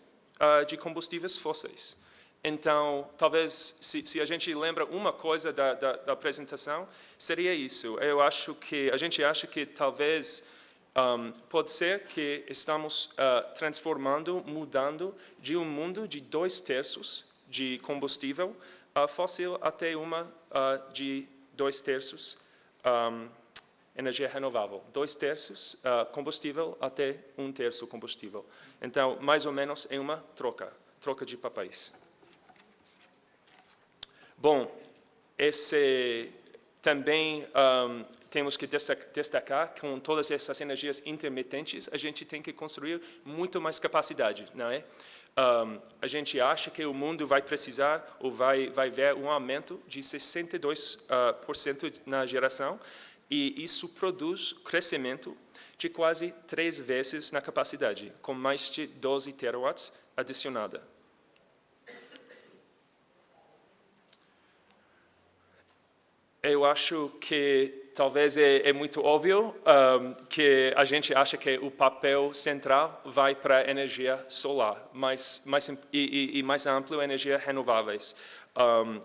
de combustíveis fósseis. Então, talvez, se a gente lembra uma coisa da apresentação, seria isso. A gente acha que talvez pode ser que estamos mudando de um mundo de 2/3 de combustível fóssil até de 2/3 energia renovável. 2/3 combustível até 1/3 combustível. Então, mais ou menos é uma troca de papéis. Bom, também temos que destacar que com todas essas energias intermitentes, a gente tem que construir muito mais capacidade, não é? A gente acha que o mundo vai precisar, ou vai ver um aumento de 62% na geração, e isso produz crescimento de quase 3 vezes na capacidade, com mais de 12 terawatts adicionada. Eu acho que talvez é muito óbvio que a gente acha que o papel central vai para a energia solar, mais amplo, energia renováveis.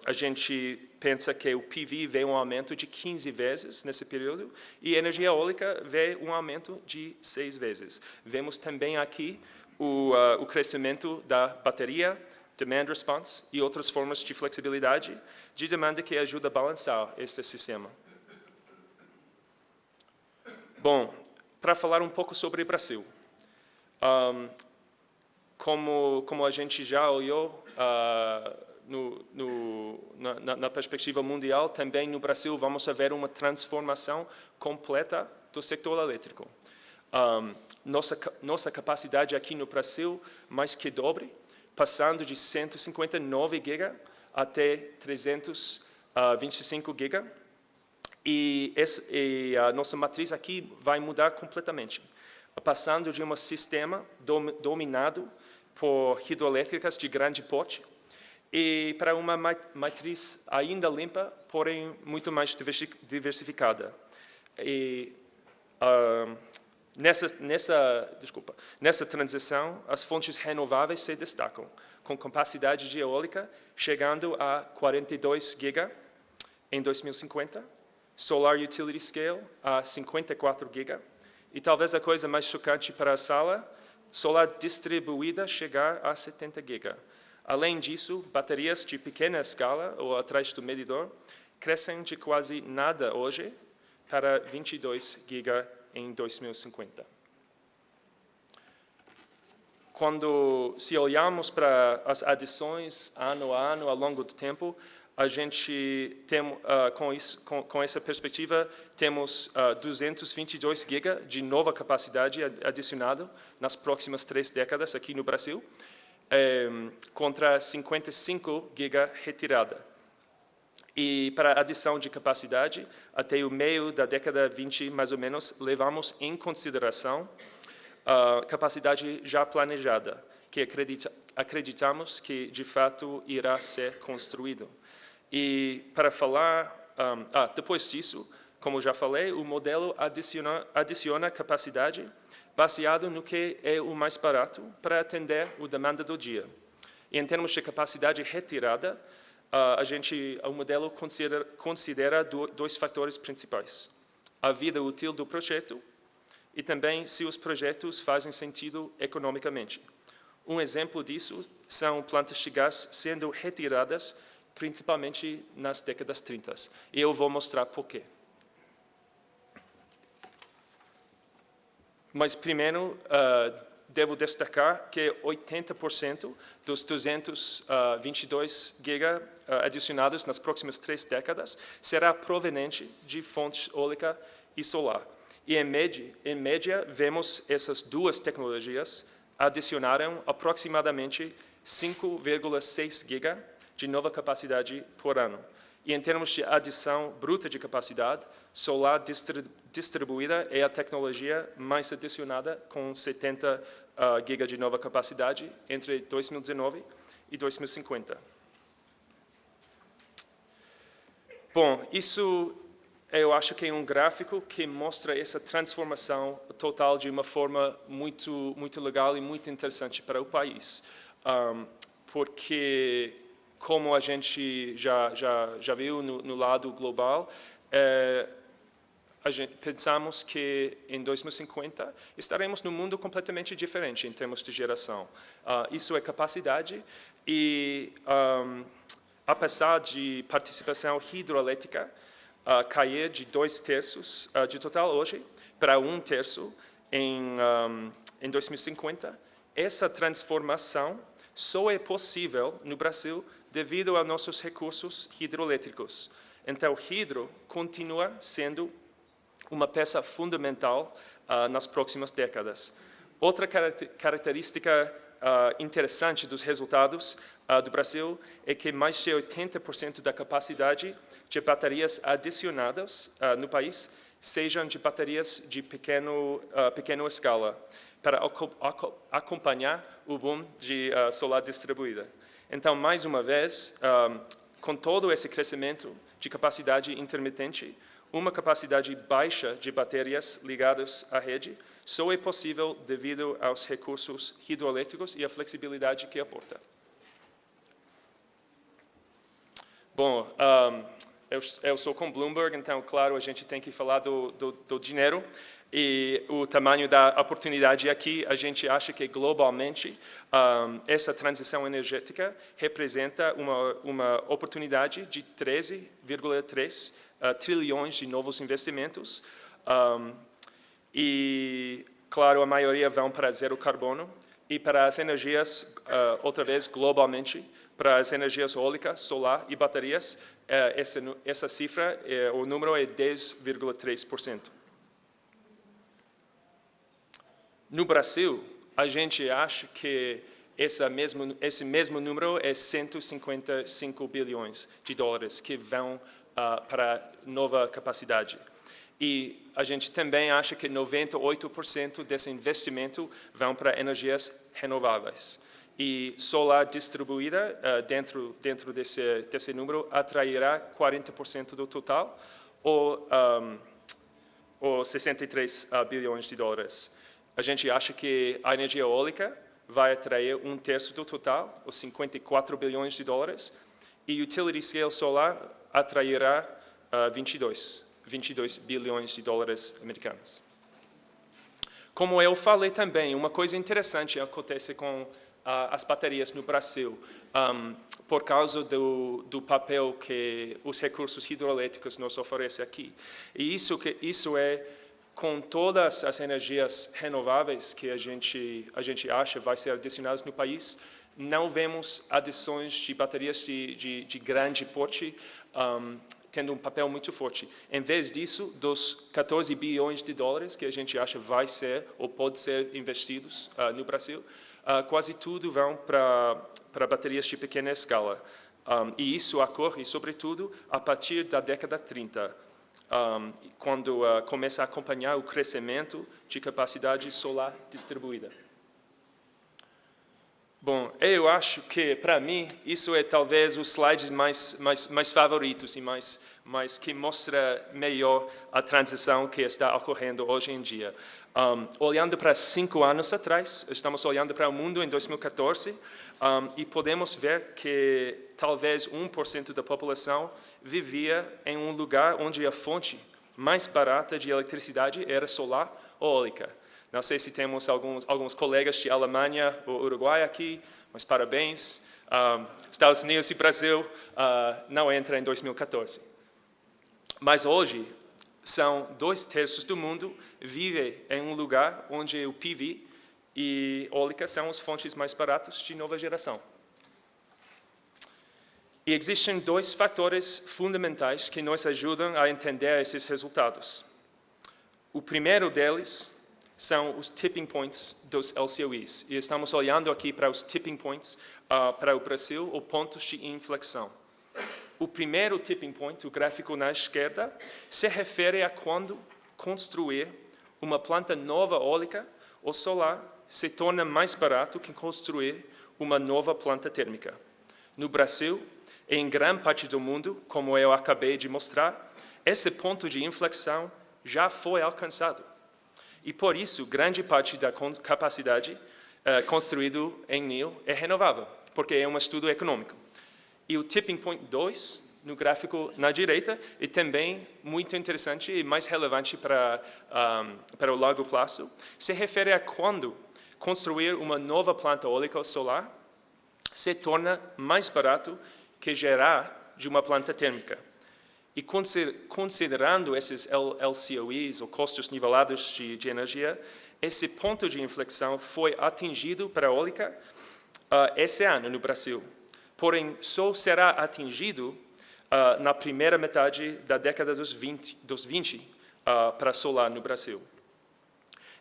A gente pensa que o PV vê um aumento de 15 vezes nesse período e a energia eólica vê um aumento de 6 vezes. Vemos também aqui o crescimento da bateria, demand response e outras formas de flexibilidade de demanda que ajuda a balançar este sistema. Bom, para falar um pouco sobre o Brasil. Como a gente já olhou na perspectiva mundial, também no Brasil vamos ver uma transformação completa do setor elétrico. Nossa capacidade aqui no Brasil mais que dobre, passando de 159 GB até 325 GB. E a nossa matriz aqui vai mudar completamente, passando de um sistema dominado por hidroelétricas de grande porte e para uma matriz ainda limpa, porém muito mais diversificada. E nessa transição, as fontes renováveis se destacam, com capacidade de eólica chegando a 42 GB em 2050, Solar Utility Scale a 54 GB, e talvez a coisa mais chocante para a sala, solar distribuída chegar a 70 GB. Além disso, baterias de pequena escala, ou atrás do medidor, crescem de quase nada hoje para 22 GB em 2050. Se olharmos para as adições ano a ano, ao longo do tempo, a gente tem, com essa perspectiva, temos 222 GB de nova capacidade adicionada nas próximas 3 décadas aqui no Brasil, contra 55 GB retirada. E para a adição de capacidade, até o meio da década 20, mais ou menos, levamos em consideração a capacidade já planejada, que acreditamos que, de fato, irá ser construído. E para falar, depois disso, como já falei, o modelo adiciona capacidade baseado no que é o mais barato para atender a demanda do dia. E em termos de capacidade retirada, o modelo considera 2 fatores principais: a vida útil do projeto e também se os projetos fazem sentido economicamente. Um exemplo disso são plantas de gás sendo retiradas principalmente nas décadas 30. E eu vou mostrar por quê. Mas primeiro, devo destacar que 80% dos 222 GB adicionados nas próximas 3 décadas será proveniente de fontes eólica e solar. E, em média, vemos essas 2 tecnologias adicionaram aproximadamente 5,6 GB de nova capacidade por ano. E, em termos de adição bruta de capacidade, solar distribuída é a tecnologia mais adicionada, com 70 GB de nova capacidade entre 2019 e 2050. Bom, isso eu acho que é um gráfico que mostra essa transformação total de uma forma muito legal e muito interessante para o país. Porque, como a gente já viu no lado global, pensamos que em 2050 estaremos num mundo completamente diferente em termos de geração. Isso é capacidade e, apesar de participação hidroelétrica cair de 2/3 de total hoje para 1/3 em 2050, essa transformação só é possível no Brasil devido aos nossos recursos hidroelétricos. Então, o hidro continua sendo uma peça fundamental nas próximas décadas. Outra característica interessante dos resultados do Brasil é que mais de 80% da capacidade de baterias adicionadas no país sejam de baterias de pequena escala, para acompanhar o boom de solar distribuída. Então, mais uma vez, com todo esse crescimento de capacidade intermitente, uma capacidade baixa de baterias ligadas à rede só é possível devido aos recursos hidroelétricos e à flexibilidade que aporta. Bom, eu sou com Bloomberg, então, claro, a gente tem que falar do dinheiro e o tamanho da oportunidade aqui. A gente acha que, globalmente, essa transição energética representa uma oportunidade de 13,3 trilhões de novos investimentos. E, claro, a maioria vão para zero carbono e para as energias, outra vez, globalmente, para as energias eólica, solar e baterias, essa cifra, o número é 10,3%. No Brasil, a gente acha que esse mesmo número é 155 bilhões de dólares que vão para nova capacidade. E a gente também acha que 98% desse investimento vão para energias renováveis. E solar distribuída dentro desse número atrairá 40% do total, ou 63 bilhões de dólares. A gente acha que a energia eólica vai atrair 1/3 do total, os 54 bilhões de dólares, e utility scale solar atrairá 22 bilhões de dólares americanos. Como eu falei também, uma coisa interessante acontece com as baterias no Brasil, por causa do papel que os recursos hidroelétricos nos oferecem aqui. E isso é com todas as energias renováveis que a gente acha vai ser adicionadas no país, não vemos adições de baterias de grande porte tendo um papel muito forte. Em vez disso, dos 14 bilhões de dólares que a gente acha vai ser ou pode ser investidos no Brasil, quase tudo vão para baterias de pequena escala. E isso ocorre, sobretudo, a partir da década de 30, quando começa a acompanhar o crescimento de capacidade solar distribuída. Bom, eu acho que, para mim, isso é talvez os slides mais favoritos e mais que mostra melhor a transição que está ocorrendo hoje em dia. Olhando para 5 anos atrás, estamos olhando para o mundo em 2014 e podemos ver que talvez 1% da população vivia em um lugar onde a fonte mais barata de eletricidade era solar ou eólica. Não sei se temos alguns colegas de Alemanha ou Uruguai aqui, mas parabéns. Estados Unidos e Brasil não entram em 2014. Mas hoje, são 2/3 do mundo vivem em um lugar onde o PV e eólica são as fontes mais baratas de nova geração. E existem 2 fatores fundamentais que nos ajudam a entender esses resultados. O primeiro deles são os tipping points dos LCOEs. E estamos olhando aqui para os tipping points para o Brasil, ou pontos de inflexão. O primeiro tipping point, o gráfico na esquerda, se refere a quando construir uma planta nova eólica ou solar se torna mais barato que construir uma nova planta térmica. No Brasil, e em grande parte do mundo, como eu acabei de mostrar, esse ponto de inflexão já foi alcançado. E por isso, grande parte da capacidade construída em NEO é renovável, porque é um estudo econômico. E o tipping point 2, no gráfico na direita, é também muito interessante e mais relevante para o longo prazo, se refere a quando construir uma nova planta eólica ou solar se torna mais barato que gerar de uma planta térmica. E considerando esses LCOEs, ou custos nivelados de energia, esse ponto de inflexão foi atingido para a eólica esse ano no Brasil. Porém, só será atingido na primeira metade da década dos 20 para solar no Brasil.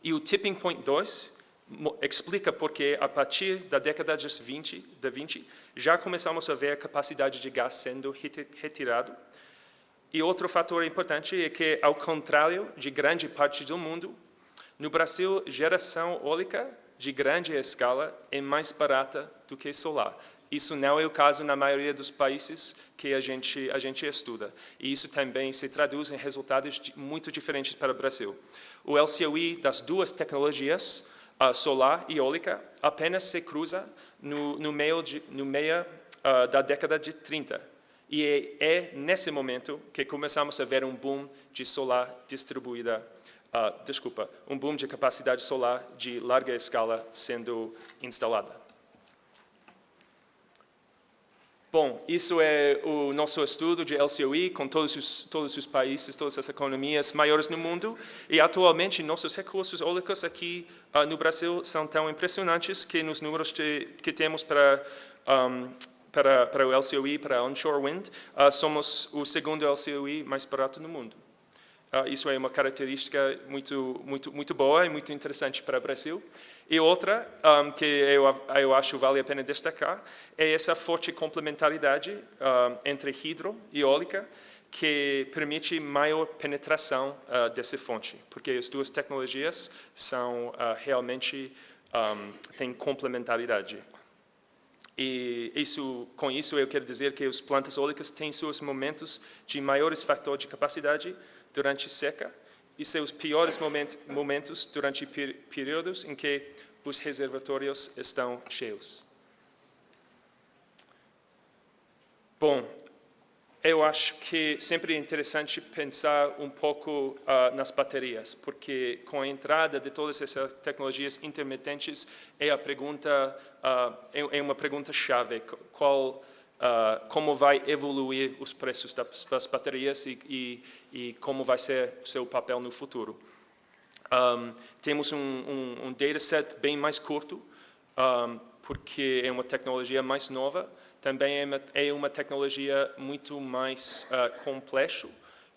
E o tipping point 2 explica porque, a partir da década de 20, já começamos a ver a capacidade de gás sendo retirado. E outro fator importante é que, ao contrário de grande parte do mundo, no Brasil, geração eólica de grande escala é mais barata do que solar. Isso não é o caso na maioria dos países que a gente estuda. E isso também se traduz em resultados muito diferentes para o Brasil. O LCOE das 2 tecnologias, solar e eólica, apenas se cruza no meio da década de 30. E é nesse momento que começamos a ver um boom de solar distribuída, um boom de capacidade solar de larga escala sendo instalada. Bom, isso é o nosso estudo de LCOE com todos os países, todas as economias maiores no mundo. E atualmente nossos recursos eólicos aqui no Brasil são tão impressionantes que nos números que temos para o LCOE, para onshore wind, somos o segundo LCOE mais barato no mundo. Isso é uma característica muito boa e muito interessante para o Brasil. E outra que eu acho vale a pena destacar é essa forte complementaridade entre hidro e eólica, que permite maior penetração dessa fonte, porque as 2 tecnologias são realmente têm complementaridade. E com isso eu quero dizer que as plantas eólicas têm seus momentos de maiores fatores de capacidade durante seca e seus piores momentos durante períodos em que os reservatórios estão cheios. Bom, eu acho que sempre é interessante pensar um pouco nas baterias, porque com a entrada de todas essas tecnologias intermitentes é uma pergunta chave: como vai evoluir os preços das baterias e como vai ser o seu papel no futuro. Temos um dataset bem mais curto, porque é uma tecnologia mais nova, também é uma tecnologia muito mais complexa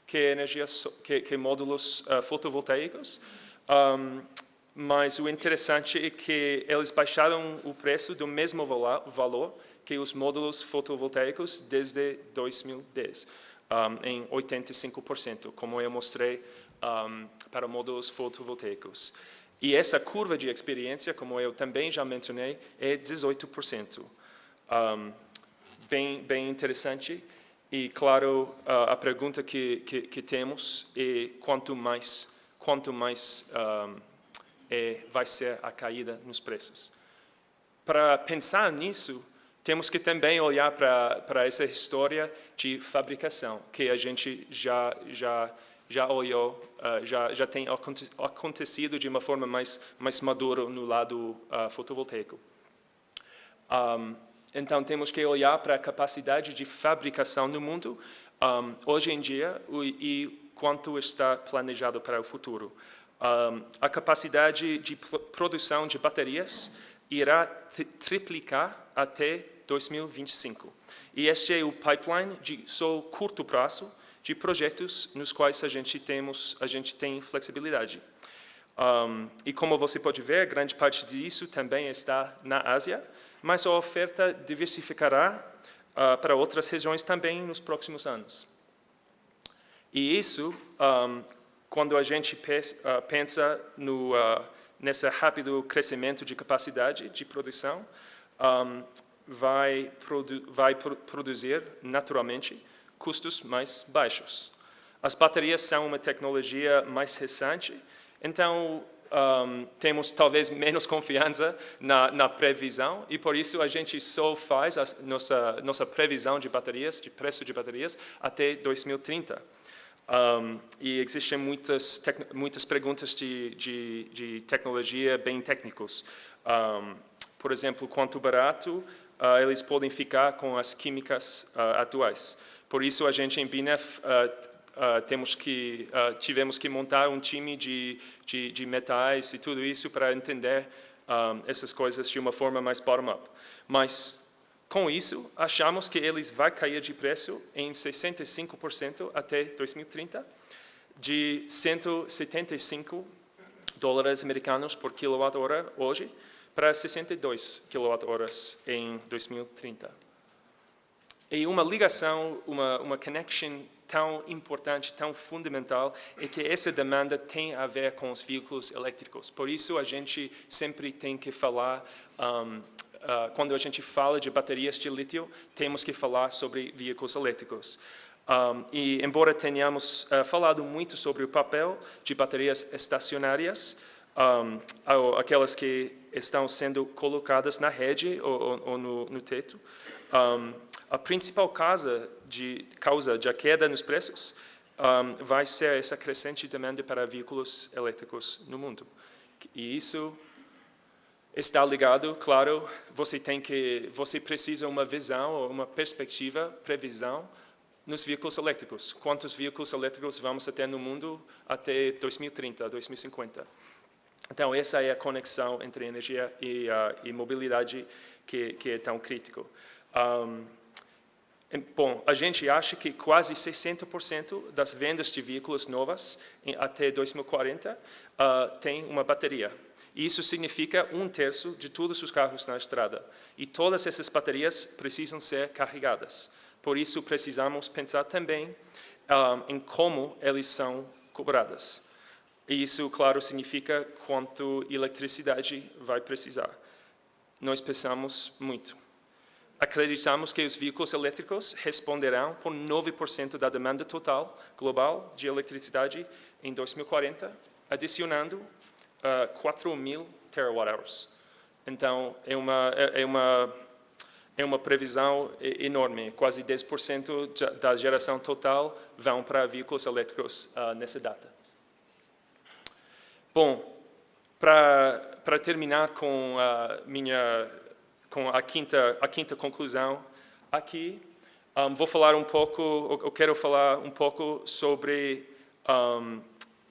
que módulos fotovoltaicos. Mas o interessante é que eles baixaram o preço do mesmo valor que os módulos fotovoltaicos desde 2010, em 85%, como eu mostrei para módulos fotovoltaicos. E essa curva de experiência, como eu também já mencionei, é 18%. Bem interessante. E, claro, a pergunta que temos é quanto mais vai ser a caída nos preços. Para pensar nisso, temos que também olhar para essa história de fabricação, que a gente já olhou, já tem acontecido de uma forma mais madura no lado fotovoltaico. Então, temos que olhar para a capacidade de fabricação no mundo, hoje em dia, e quanto está planejado para o futuro. A capacidade de produção de baterias irá triplicar até 2025. E este é o pipeline de só curto prazo de projetos nos quais a gente tem flexibilidade. E como você pode ver, grande parte disso também está na Ásia, mas a oferta diversificará para outras regiões também nos próximos anos. E isso, quando a gente pensa nesse rápido crescimento de capacidade de produção, vai produzir naturalmente custos mais baixos. As baterias são uma tecnologia mais recente, então temos talvez menos confiança na previsão e por isso a gente só faz a nossa previsão de baterias, de preço de baterias, até 2030. E existem muitas perguntas de tecnologia bem técnicos. Por exemplo, quanto barato eles podem ficar com as químicas atuais. Por isso, a gente em BNEF tivemos que montar um time de metais e tudo isso para entender essas coisas de uma forma mais bottom-up. Mas, com isso, achamos que eles vão cair de preço em 65% até 2030, de $175 americanos por quilowatt-hora hoje, para 62 kWh em 2030. E uma ligação, uma connection tão importante, tão fundamental, é que essa demanda tem a ver com os veículos elétricos. Por isso, a gente sempre tem que falar, quando a gente fala de baterias de lítio, temos que falar sobre veículos elétricos. E, embora tenhamos falado muito sobre o papel de baterias estacionárias, aquelas que estão sendo colocadas na rede ou no teto, a principal causa de queda nos preços vai ser essa crescente demanda para veículos elétricos no mundo. E isso está ligado, claro, você precisa uma visão, uma perspectiva, previsão nos veículos elétricos. Quantos veículos elétricos vamos ter no mundo até 2030, 2050? Então, essa é a conexão entre energia e mobilidade que é tão crítico. Bom, a gente acha que quase 60% das vendas de veículos novas até 2040 tem uma bateria. Isso significa 1/3 de todos os carros na estrada. E todas essas baterias precisam ser carregadas. Por isso, precisamos pensar também em como elas são cobradas. E isso, claro, significa quanto eletricidade vai precisar. Nós pensamos muito. Acreditamos que os veículos elétricos responderão por 9% da demanda total global de eletricidade em 2040, adicionando 4.000 terawatt-hours. Então, é uma previsão enorme. Quase 10% da geração total vão para veículos elétricos nessa data. Bom, para terminar com a quinta conclusão aqui, eu quero falar um pouco sobre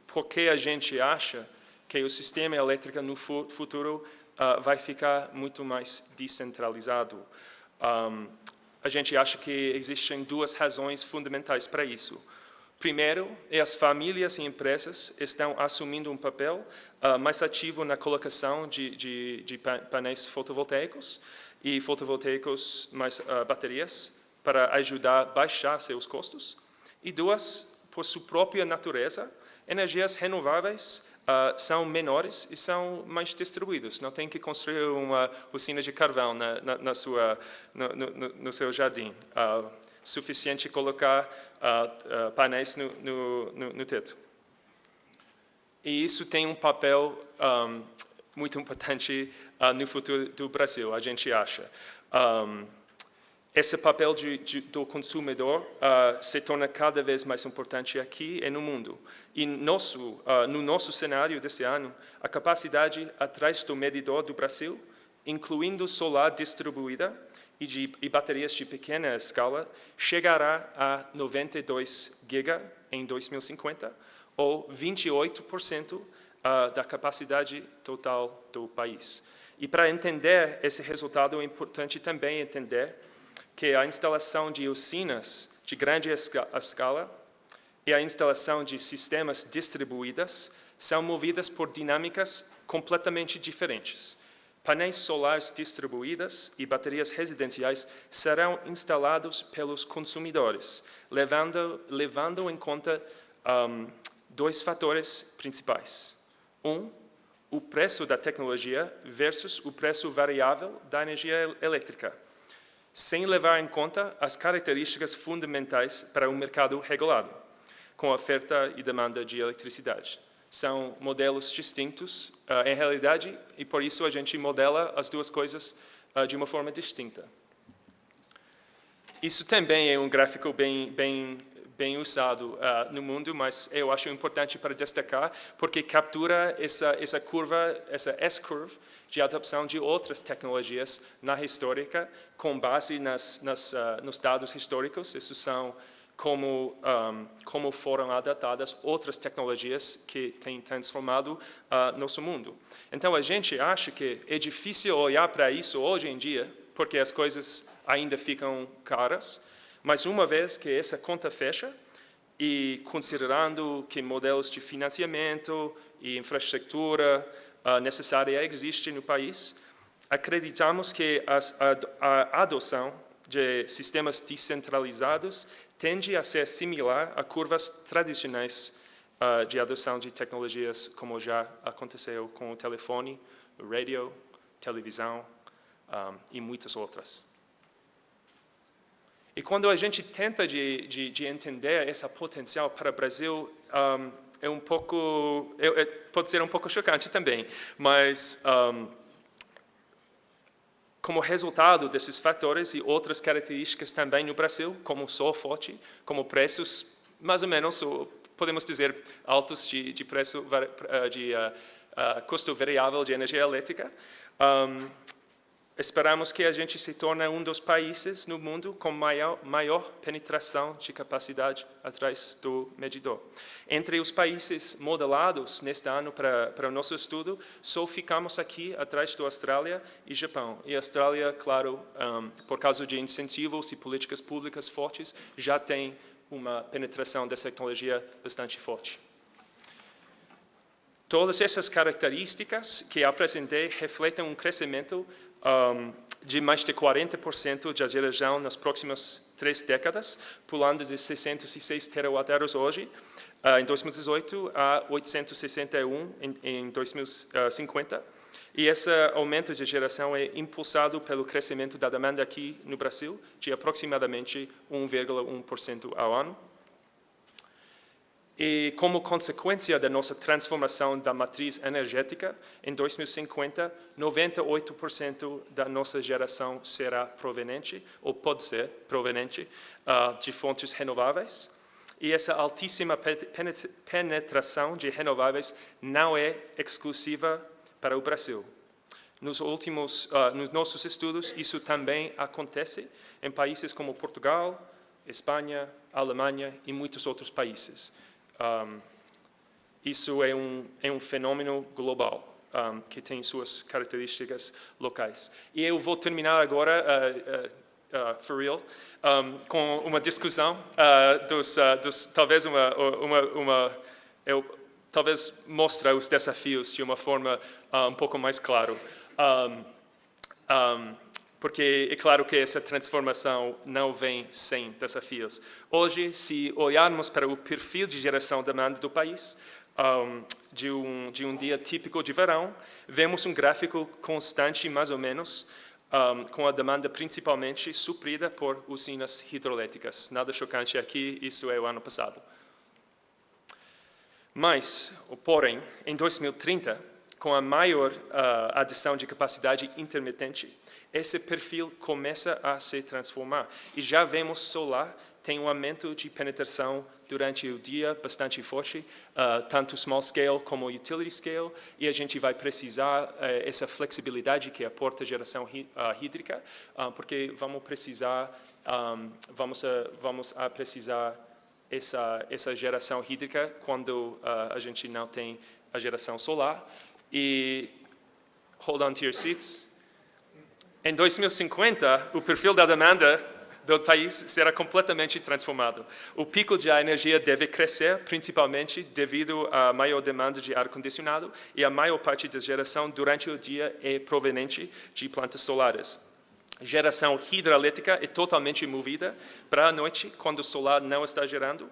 por que a gente acha que o sistema elétrico no futuro vai ficar muito mais descentralizado. A gente acha que existem duas razões fundamentais para isso. Primeiro, as famílias e empresas estão assumindo um papel mais ativo na colocação de painéis fotovoltaicos e fotovoltaicos mais baterias para ajudar a baixar seus custos. E duas, por sua própria natureza, energias renováveis são menores e são mais distribuídos. Não tem que construir uma usina de carvão no seu jardim. Suficiente colocar painéis no teto. E isso tem um papel muito importante no futuro do Brasil, a gente acha. Esse papel do consumidor se torna cada vez mais importante aqui e no mundo. E no nosso cenário deste ano, a capacidade atrás do medidor do Brasil, incluindo solar distribuída e baterias de pequena escala, chegará a 92 GB em 2050, ou 28% da capacidade total do país. E para entender esse resultado, é importante também entender que a instalação de usinas de grande escala e a instalação de sistemas distribuídos são movidas por dinâmicas completamente diferentes. Painéis solares distribuídos e baterias residenciais serão instalados pelos consumidores, levando em conta dois fatores principais. O preço da tecnologia versus o preço variável da energia elétrica, sem levar em conta as características fundamentais para um mercado regulado, com oferta e demanda de eletricidade. São modelos distintos, em realidade, e por isso a gente modela as duas coisas de uma forma distinta. Isso também é um gráfico bem usado no mundo, mas eu acho importante para destacar, porque captura essa curva, essa S-curve, de adopção de outras tecnologias na histórica, com base nos dados históricos. Esses são como foram adotadas outras tecnologias que têm transformado nosso mundo. Então, a gente acha que é difícil olhar para isso hoje em dia, porque as coisas ainda ficam caras, mas uma vez que essa conta fecha, e considerando que modelos de financiamento e infraestrutura necessária existem no país, acreditamos que a adoção de sistemas descentralizados tende a ser similar a curvas tradicionais de adoção de tecnologias, como já aconteceu com o telefone, o rádio, televisão e muitas outras. E quando a gente tenta de entender esse potencial para o Brasil, pode ser um pouco chocante também, mas como resultado desses fatores e outras características também no Brasil, como sol forte, como preços mais ou menos, podemos dizer, altos de preço de custo variável de energia elétrica, esperamos que a gente se torne um dos países no mundo com maior penetração de capacidade atrás do medidor. Entre os países modelados neste ano para o nosso estudo, só ficamos aqui atrás da Austrália e Japão. E a Austrália, claro, por causa de incentivos e políticas públicas fortes, já tem uma penetração dessa tecnologia bastante forte. Todas essas características que apresentei refletem um crescimento de mais de 40% de geração nas próximas 3 décadas, pulando de 606 terawatt-horas hoje, em 2018, a 861 em 2050. E esse aumento de geração é impulsado pelo crescimento da demanda aqui no Brasil, de aproximadamente 1,1% ao ano. E como consequência da nossa transformação da matriz energética, em 2050, 98% da nossa geração será proveniente, ou pode ser proveniente, de fontes renováveis. E essa altíssima penetração de renováveis não é exclusiva para o Brasil. Nos nossos estudos, isso também acontece em países como Portugal, Espanha, Alemanha e muitos outros países. Isso é um fenômeno global. que têm suas características locais. E eu vou terminar agora, for real, com uma discussão talvez talvez mostra os desafios de uma forma um pouco mais clara. Porque é claro que essa transformação não vem sem desafios. Hoje, se olharmos para o perfil de geração de demanda do país, de um dia típico de verão, vemos um gráfico constante, mais ou menos, com a demanda principalmente suprida por usinas hidrelétricas. Nada chocante aqui, isso é o ano passado. Mas, porém, em 2030, com a maior adição de capacidade intermitente, esse perfil começa a se transformar. E já vemos solar tem um aumento de penetração durante o dia bastante forte, tanto small scale como utility scale, e a gente vai precisar essa flexibilidade que aporta a geração hídrica, porque vamos precisar essa geração hídrica quando a gente não tem a geração solar. E hold on to your seats. Em 2050, o perfil da demanda do país será completamente transformado. O pico de energia deve crescer, principalmente devido à maior demanda de ar-condicionado, e a maior parte da geração durante o dia é proveniente de plantas solares. A geração hidrelétrica é totalmente movida para a noite, quando o solar não está gerando,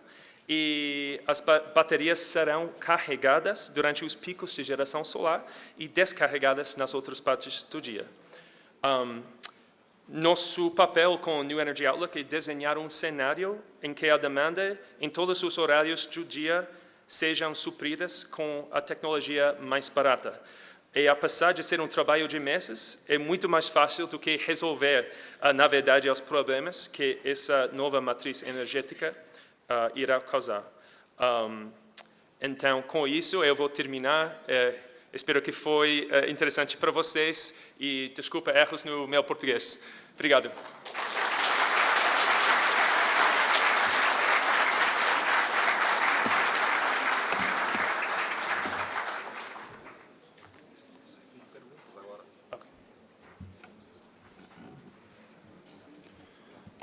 e as baterias serão carregadas durante os picos de geração solar e descarregadas nas outras partes do dia. Nosso papel com o New Energy Outlook é desenhar um cenário em que a demanda em todos os horários do dia sejam supridas com a tecnologia mais barata. E apesar de ser um trabalho de meses, é muito mais fácil do que resolver, na verdade, os problemas que essa nova matriz energética irá causar. Então, com isso, eu vou terminar. Espero que foi interessante para vocês e desculpa erros no meu português. Obrigado.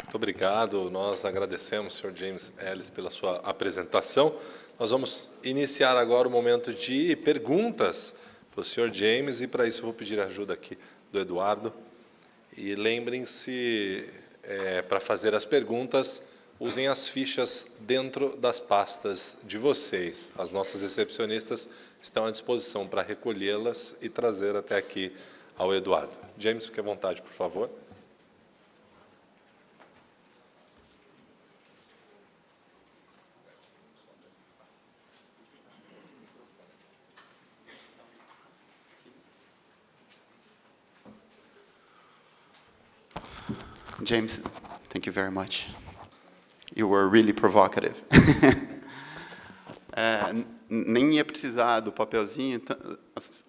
Muito obrigado. Nós agradecemos, Sr. James Ellis, pela sua apresentação. Nós vamos iniciar agora o momento de perguntas para o Sr. James, e para isso eu vou pedir a ajuda aqui do Eduardo. E lembrem-se, para fazer as perguntas, usem as fichas dentro das pastas de vocês. As nossas recepcionistas estão à disposição para recolhê-las e trazer até aqui ao Eduardo. James, fique à vontade, por favor. James, thank you very much. You were really provocative. Nem ia precisar do papelzinho,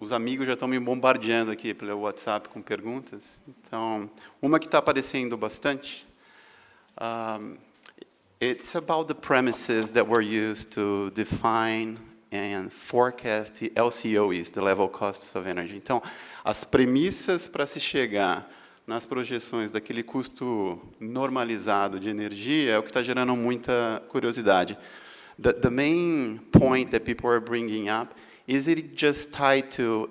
os amigos já estão me bombardeando aqui pelo WhatsApp com perguntas. Então, uma que está aparecendo bastante, it's about the premises that were used to define and forecast the LCOEs, the level costs of energy. Então, as premissas para se chegar nas projeções daquele custo normalizado de energia é o que está gerando muita curiosidade. The main point that people are bringing up, is it just tied to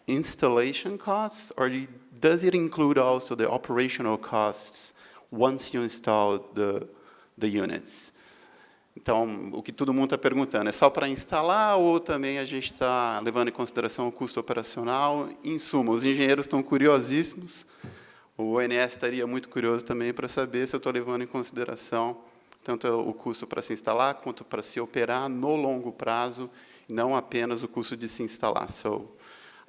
installation costs, or does it include also the operational costs once you install the units? Então, o que todo mundo está perguntando, é só para instalar ou também a gente está levando em consideração o custo operacional? Em suma, os engenheiros estão curiosíssimos. O ONS estaria muito curioso também para saber se eu estou levando em consideração tanto o custo para se instalar quanto para se operar no longo prazo, e não apenas o custo de se instalar. So,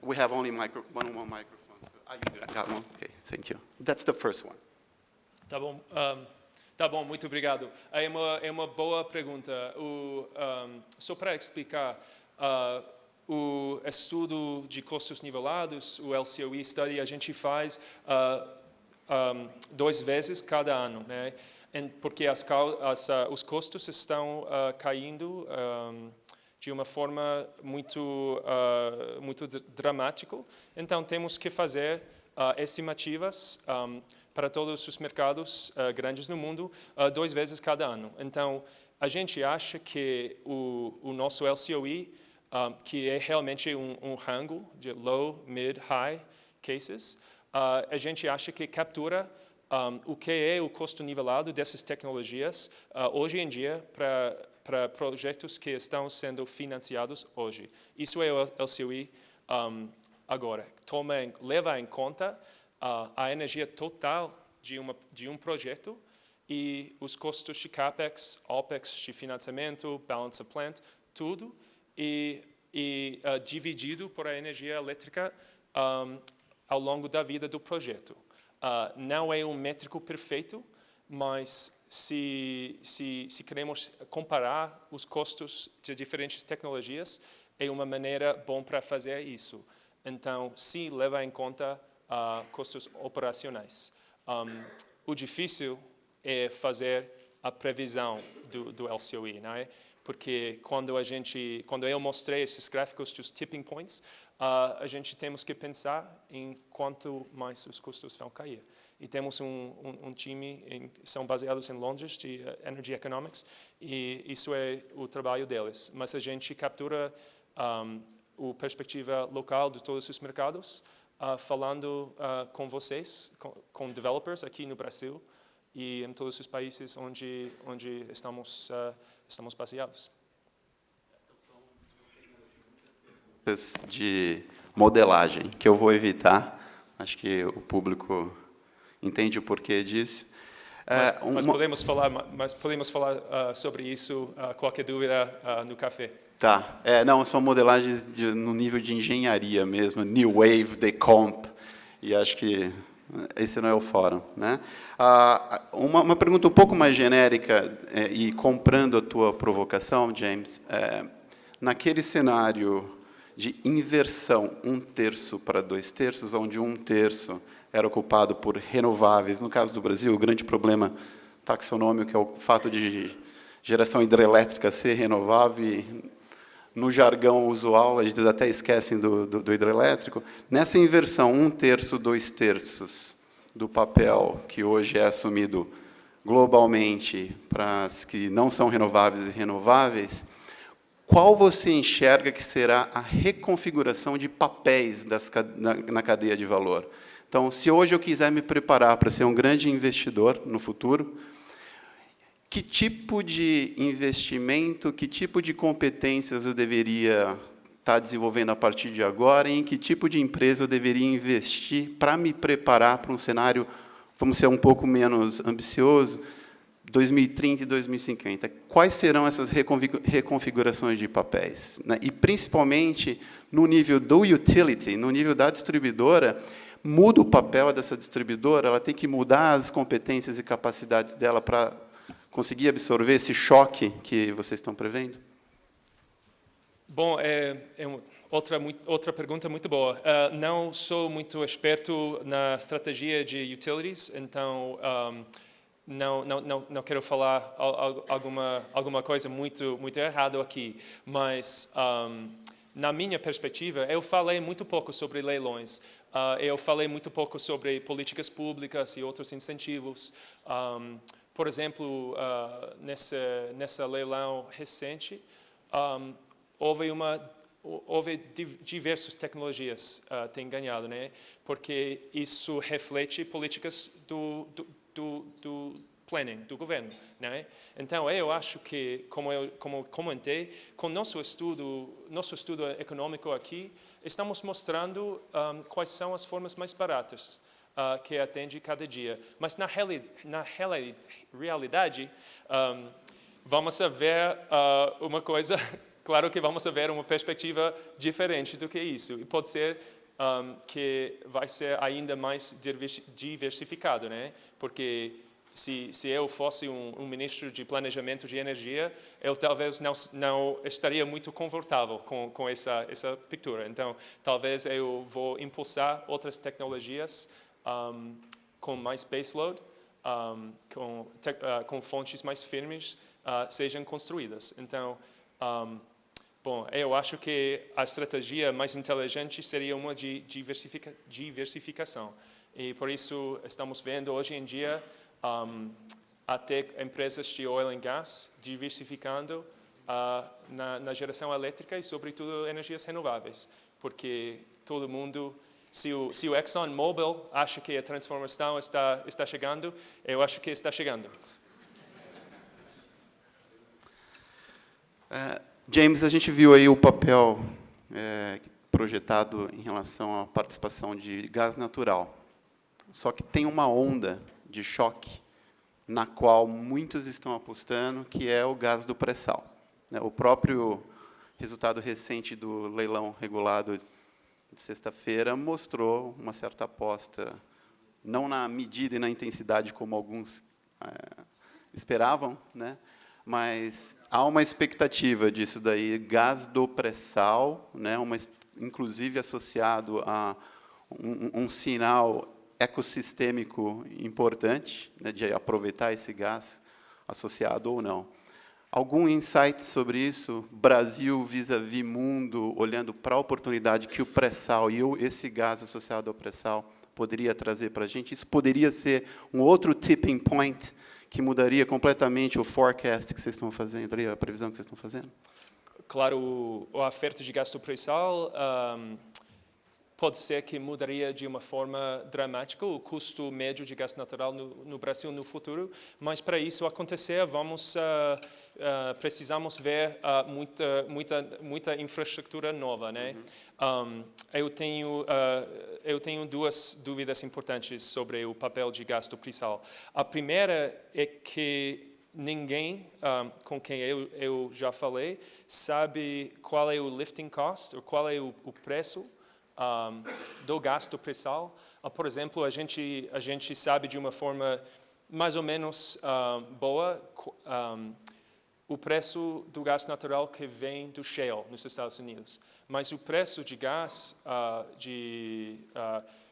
we have only one microphone. So, you got one? Okay, thank you. That's the first one. Tá bom. Tá bom, muito obrigado. É uma boa pergunta. Só para explicar, o estudo de custos nivelados, o LCOE Study, a gente faz 2 vezes cada ano, né? Porque os custos estão caindo de uma forma muito dramática. Então, temos que fazer estimativas para todos os mercados grandes no mundo 2 vezes cada ano. Então, a gente acha que o nosso LCOE, que é realmente um rango de low, mid, high cases, a gente acha que captura o que é o custo nivelado dessas tecnologias hoje em dia para projetos que estão sendo financiados hoje. Isso é o LCOE agora. Leva em conta a energia total de um projeto e os custos de CAPEX, OPEX, de financiamento, balance of plant, tudo, e dividido por a energia elétrica ao longo da vida do projeto. Não é um métrico perfeito, mas se queremos comparar os custos de diferentes tecnologias, é uma maneira boa para fazer isso. Então, se leva em conta custos operacionais. O difícil é fazer a previsão do LCOE, não é? Porque quando eu mostrei esses gráficos dos tipping points, a gente temos que pensar em quanto mais os custos vão cair. E temos um time, são baseados em Londres, de Energy Economics, e isso é o trabalho deles. Mas a gente captura a perspectiva local de todos os mercados, falando com vocês, com developers aqui no Brasil e em todos os países onde estamos baseados. De modelagem, que eu vou evitar, acho que o público entende o porquê disso. Mas podemos falar sobre isso, qualquer dúvida, no café. Tá, não, são modelagens no nível de engenharia mesmo, New Wave, Decomp, e acho que esse não é o fórum, né? Uma pergunta um pouco mais genérica, e comprando a tua provocação, James, naquele cenário de inversão 1/3 para 2/3, onde 1/3 era ocupado por renováveis. No caso do Brasil, o grande problema taxonômico é o fato de geração hidrelétrica ser renovável. E, no jargão usual, eles até esquecem do hidrelétrico. Nessa inversão 1/3, 2/3 do papel que hoje é assumido globalmente para as que não são renováveis e renováveis, qual você enxerga que será a reconfiguração de papéis na cadeia de valor? Então, se hoje eu quiser me preparar para ser um grande investidor no futuro, que tipo de investimento, que tipo de competências eu deveria estar desenvolvendo a partir de agora, e em que tipo de empresa eu deveria investir para me preparar para um cenário, vamos ser um pouco menos ambicioso, 2030 e 2050. Quais serão essas reconfigurações de papéis? E, principalmente, no nível do utility, no nível da distribuidora, muda o papel dessa distribuidora, ela tem que mudar as competências e capacidades dela para conseguir absorver esse choque que vocês estão prevendo? Bom, outra pergunta muito boa. Não sou muito experto na estratégia de utilities, então não quero falar alguma coisa muito errada aqui, mas na minha perspectiva, eu falei muito pouco sobre leilões. Eu falei muito pouco sobre políticas públicas e outros incentivos. Por exemplo, nessa leilão recente, houve diversas tecnologias têm ganhado, né? Porque isso reflete políticas do planning, do governo, né? Então, eu acho que, como comentei, com nosso estudo econômico aqui, estamos mostrando quais são as formas mais baratas que atende cada dia. Mas, na realidade, vamos ver uma coisa, claro que vamos ver uma perspectiva diferente do que isso. E pode ser que vai ser ainda mais diversificado, né? Porque se eu fosse um ministro de planejamento de energia, eu talvez não estaria muito confortável com essa pintura. Então, talvez eu vou impulsar outras tecnologias com mais baseload, com fontes mais firmes, sejam construídas. Então, Bom, eu acho que a estratégia mais inteligente seria uma de diversificação. E por isso estamos vendo hoje em dia até empresas de oil and gas diversificando na geração elétrica e, sobretudo, energias renováveis. Porque todo mundo, se o ExxonMobil acha que a transformação está chegando, eu acho que está chegando. James, a gente viu aí o papel projetado em relação à participação de gás natural. Só que tem uma onda de choque na qual muitos estão apostando, que é o gás do pré-sal. O próprio resultado recente do leilão regulado de sexta-feira mostrou uma certa aposta, não na medida e na intensidade como alguns esperavam, né? Mas há uma expectativa disso daí, gás do pré-sal, né, inclusive associado a um sinal ecossistêmico importante, né, de aproveitar esse gás associado ou não. Algum insight sobre isso? Brasil vis-à-vis mundo, olhando para a oportunidade que o pré-sal e esse gás associado ao pré-sal poderia trazer para a gente? Isso poderia ser um outro tipping point que mudaria completamente o forecast que vocês estão fazendo, a previsão que vocês estão fazendo? Claro, a oferta de gás do pré-sal pode ser que mudaria de uma forma dramática o custo médio de gás natural no Brasil no futuro, mas para isso acontecer, precisamos ver muita infraestrutura nova, né? Eu tenho duas dúvidas importantes sobre o papel de gás do pré-sal. A primeira é que ninguém com quem eu já falei sabe qual é o lifting cost, ou qual é o preço do gás do pré-sal. Por exemplo, a gente sabe de uma forma mais ou menos boa o preço do gás natural que vem do shale nos Estados Unidos. Mas o preço de gás,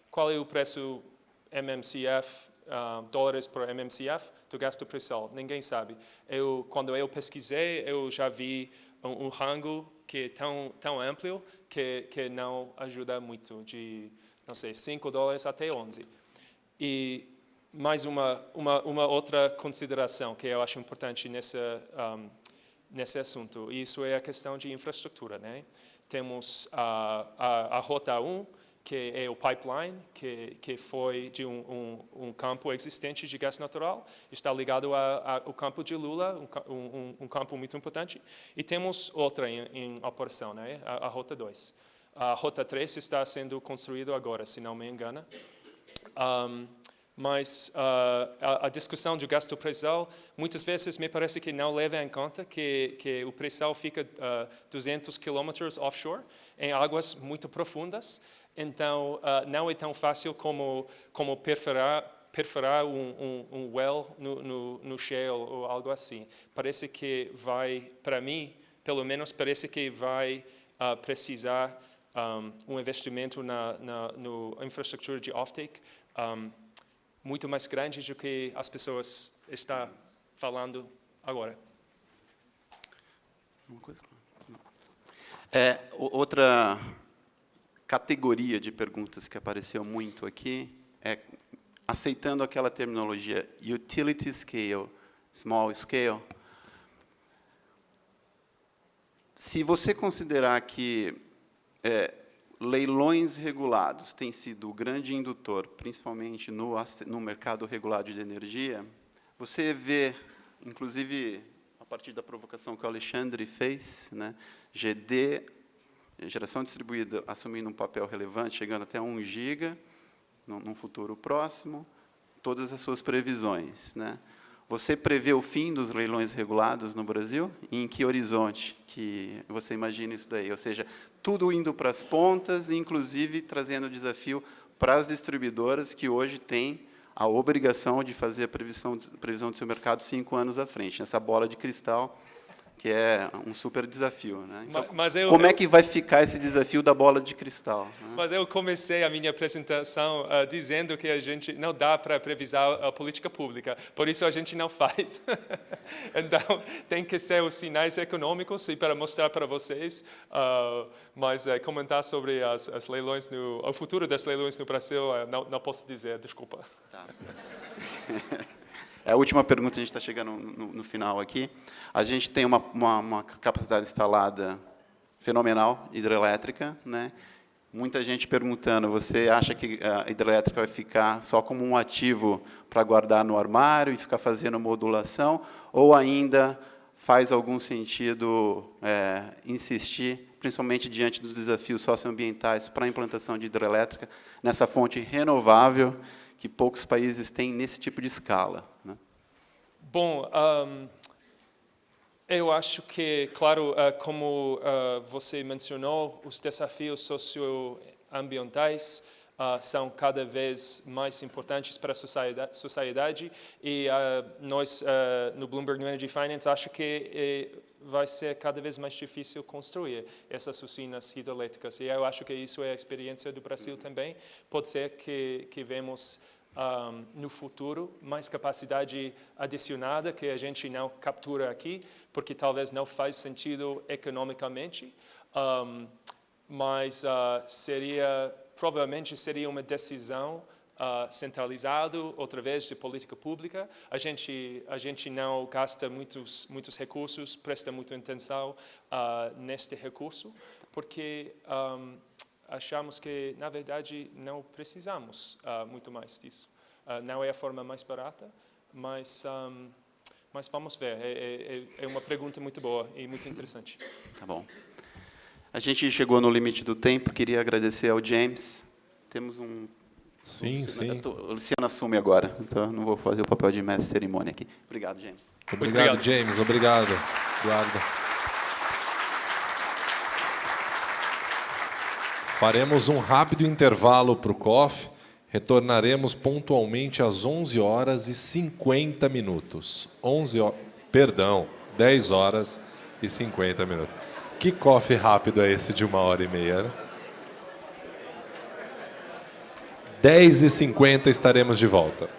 qual é o preço MMCF, dólares por MMCF do gás do pré-sal? Ninguém sabe. Quando eu pesquisei, eu já vi um rango que é tão amplo que não ajuda muito, de, não sei, $5 até 11. E mais uma outra consideração que eu acho importante nesse assunto, isso é a questão de infraestrutura, né? Temos a Rota 1, que é o pipeline, que foi de um campo existente de gás natural, está ligado ao campo de Lula, um campo muito importante, e temos outra em operação, né? A Rota 2. A Rota 3 está sendo construída agora, se não me engano. Mas a discussão do gás do pré-sal, muitas vezes me parece que não leva em conta que o pré-sal fica 200 quilômetros offshore, em águas muito profundas. Então, não é tão fácil como perfurar um well no shale ou algo assim. Parece que para mim, pelo menos, parece que vai precisar um investimento na infraestrutura de offtake muito mais grande do que as pessoas estão falando agora. Outra categoria de perguntas que apareceu muito aqui é aceitando aquela terminologia utility scale, small scale. Se você considerar que leilões regulados têm sido o grande indutor, principalmente no mercado regulado de energia, você vê, inclusive, a partir da provocação que o Alexandre fez, né, GD, geração distribuída, assumindo um papel relevante, chegando até 1 giga, num futuro próximo, todas as suas previsões, né? Você prevê o fim dos leilões regulados no Brasil? E em que horizonte que você imagina isso daí? Ou seja, tudo indo para as pontas, inclusive trazendo desafio para as distribuidoras que hoje têm a obrigação de fazer a previsão do seu mercado 5 anos à frente. Essa bola de cristal que é um super desafio, né? Então, Como é que vai ficar esse desafio da bola de cristal? Né? Mas eu comecei a minha apresentação dizendo que a gente não dá para previsar a política pública, por isso a gente não faz. Então, tem que ser os sinais econômicos e para mostrar para vocês, mas comentar sobre as leilões, o futuro das leilões no Brasil, não posso dizer, desculpa. Tá. A última pergunta, a gente está chegando no final aqui. A gente tem uma capacidade instalada fenomenal, hidrelétrica, né? Muita gente perguntando, você acha que a hidrelétrica vai ficar só como um ativo para guardar no armário e ficar fazendo modulação, ou ainda faz algum sentido insistir, principalmente diante dos desafios socioambientais, para a implantação de hidrelétrica nessa fonte renovável que poucos países têm nesse tipo de escala, né? Bom, eu acho que, claro, como você mencionou, os desafios socioambientais são cada vez mais importantes para a sociedade e nós, no Bloomberg New Energy Finance, acho que vai ser cada vez mais difícil construir essas usinas hidrelétricas. E eu acho que isso é a experiência do Brasil também. Pode ser que vemos no futuro mais capacidade adicionada que a gente não captura aqui, porque talvez não faz sentido economicamente, mas provavelmente seria uma decisão centralizada, outra vez, de política pública. A gente não gasta muitos recursos, presta muita atenção neste recurso, porque achamos que, na verdade, não precisamos muito mais disso. Não é a forma mais barata, mas vamos ver. É uma pergunta muito boa e muito interessante. Tá bom. A gente chegou no limite do tempo. Queria agradecer ao James. Temos um... Sim. O Luciano assume agora, então não vou fazer o papel de mestre de cerimônia aqui. Obrigado, James. Obrigado, James. Obrigado, Eduardo. Faremos um rápido intervalo para o coffee. Retornaremos pontualmente às 11h50. 10 horas e 50 minutos. Que coffee rápido é esse de 1h30, né? 10h50 estaremos de volta.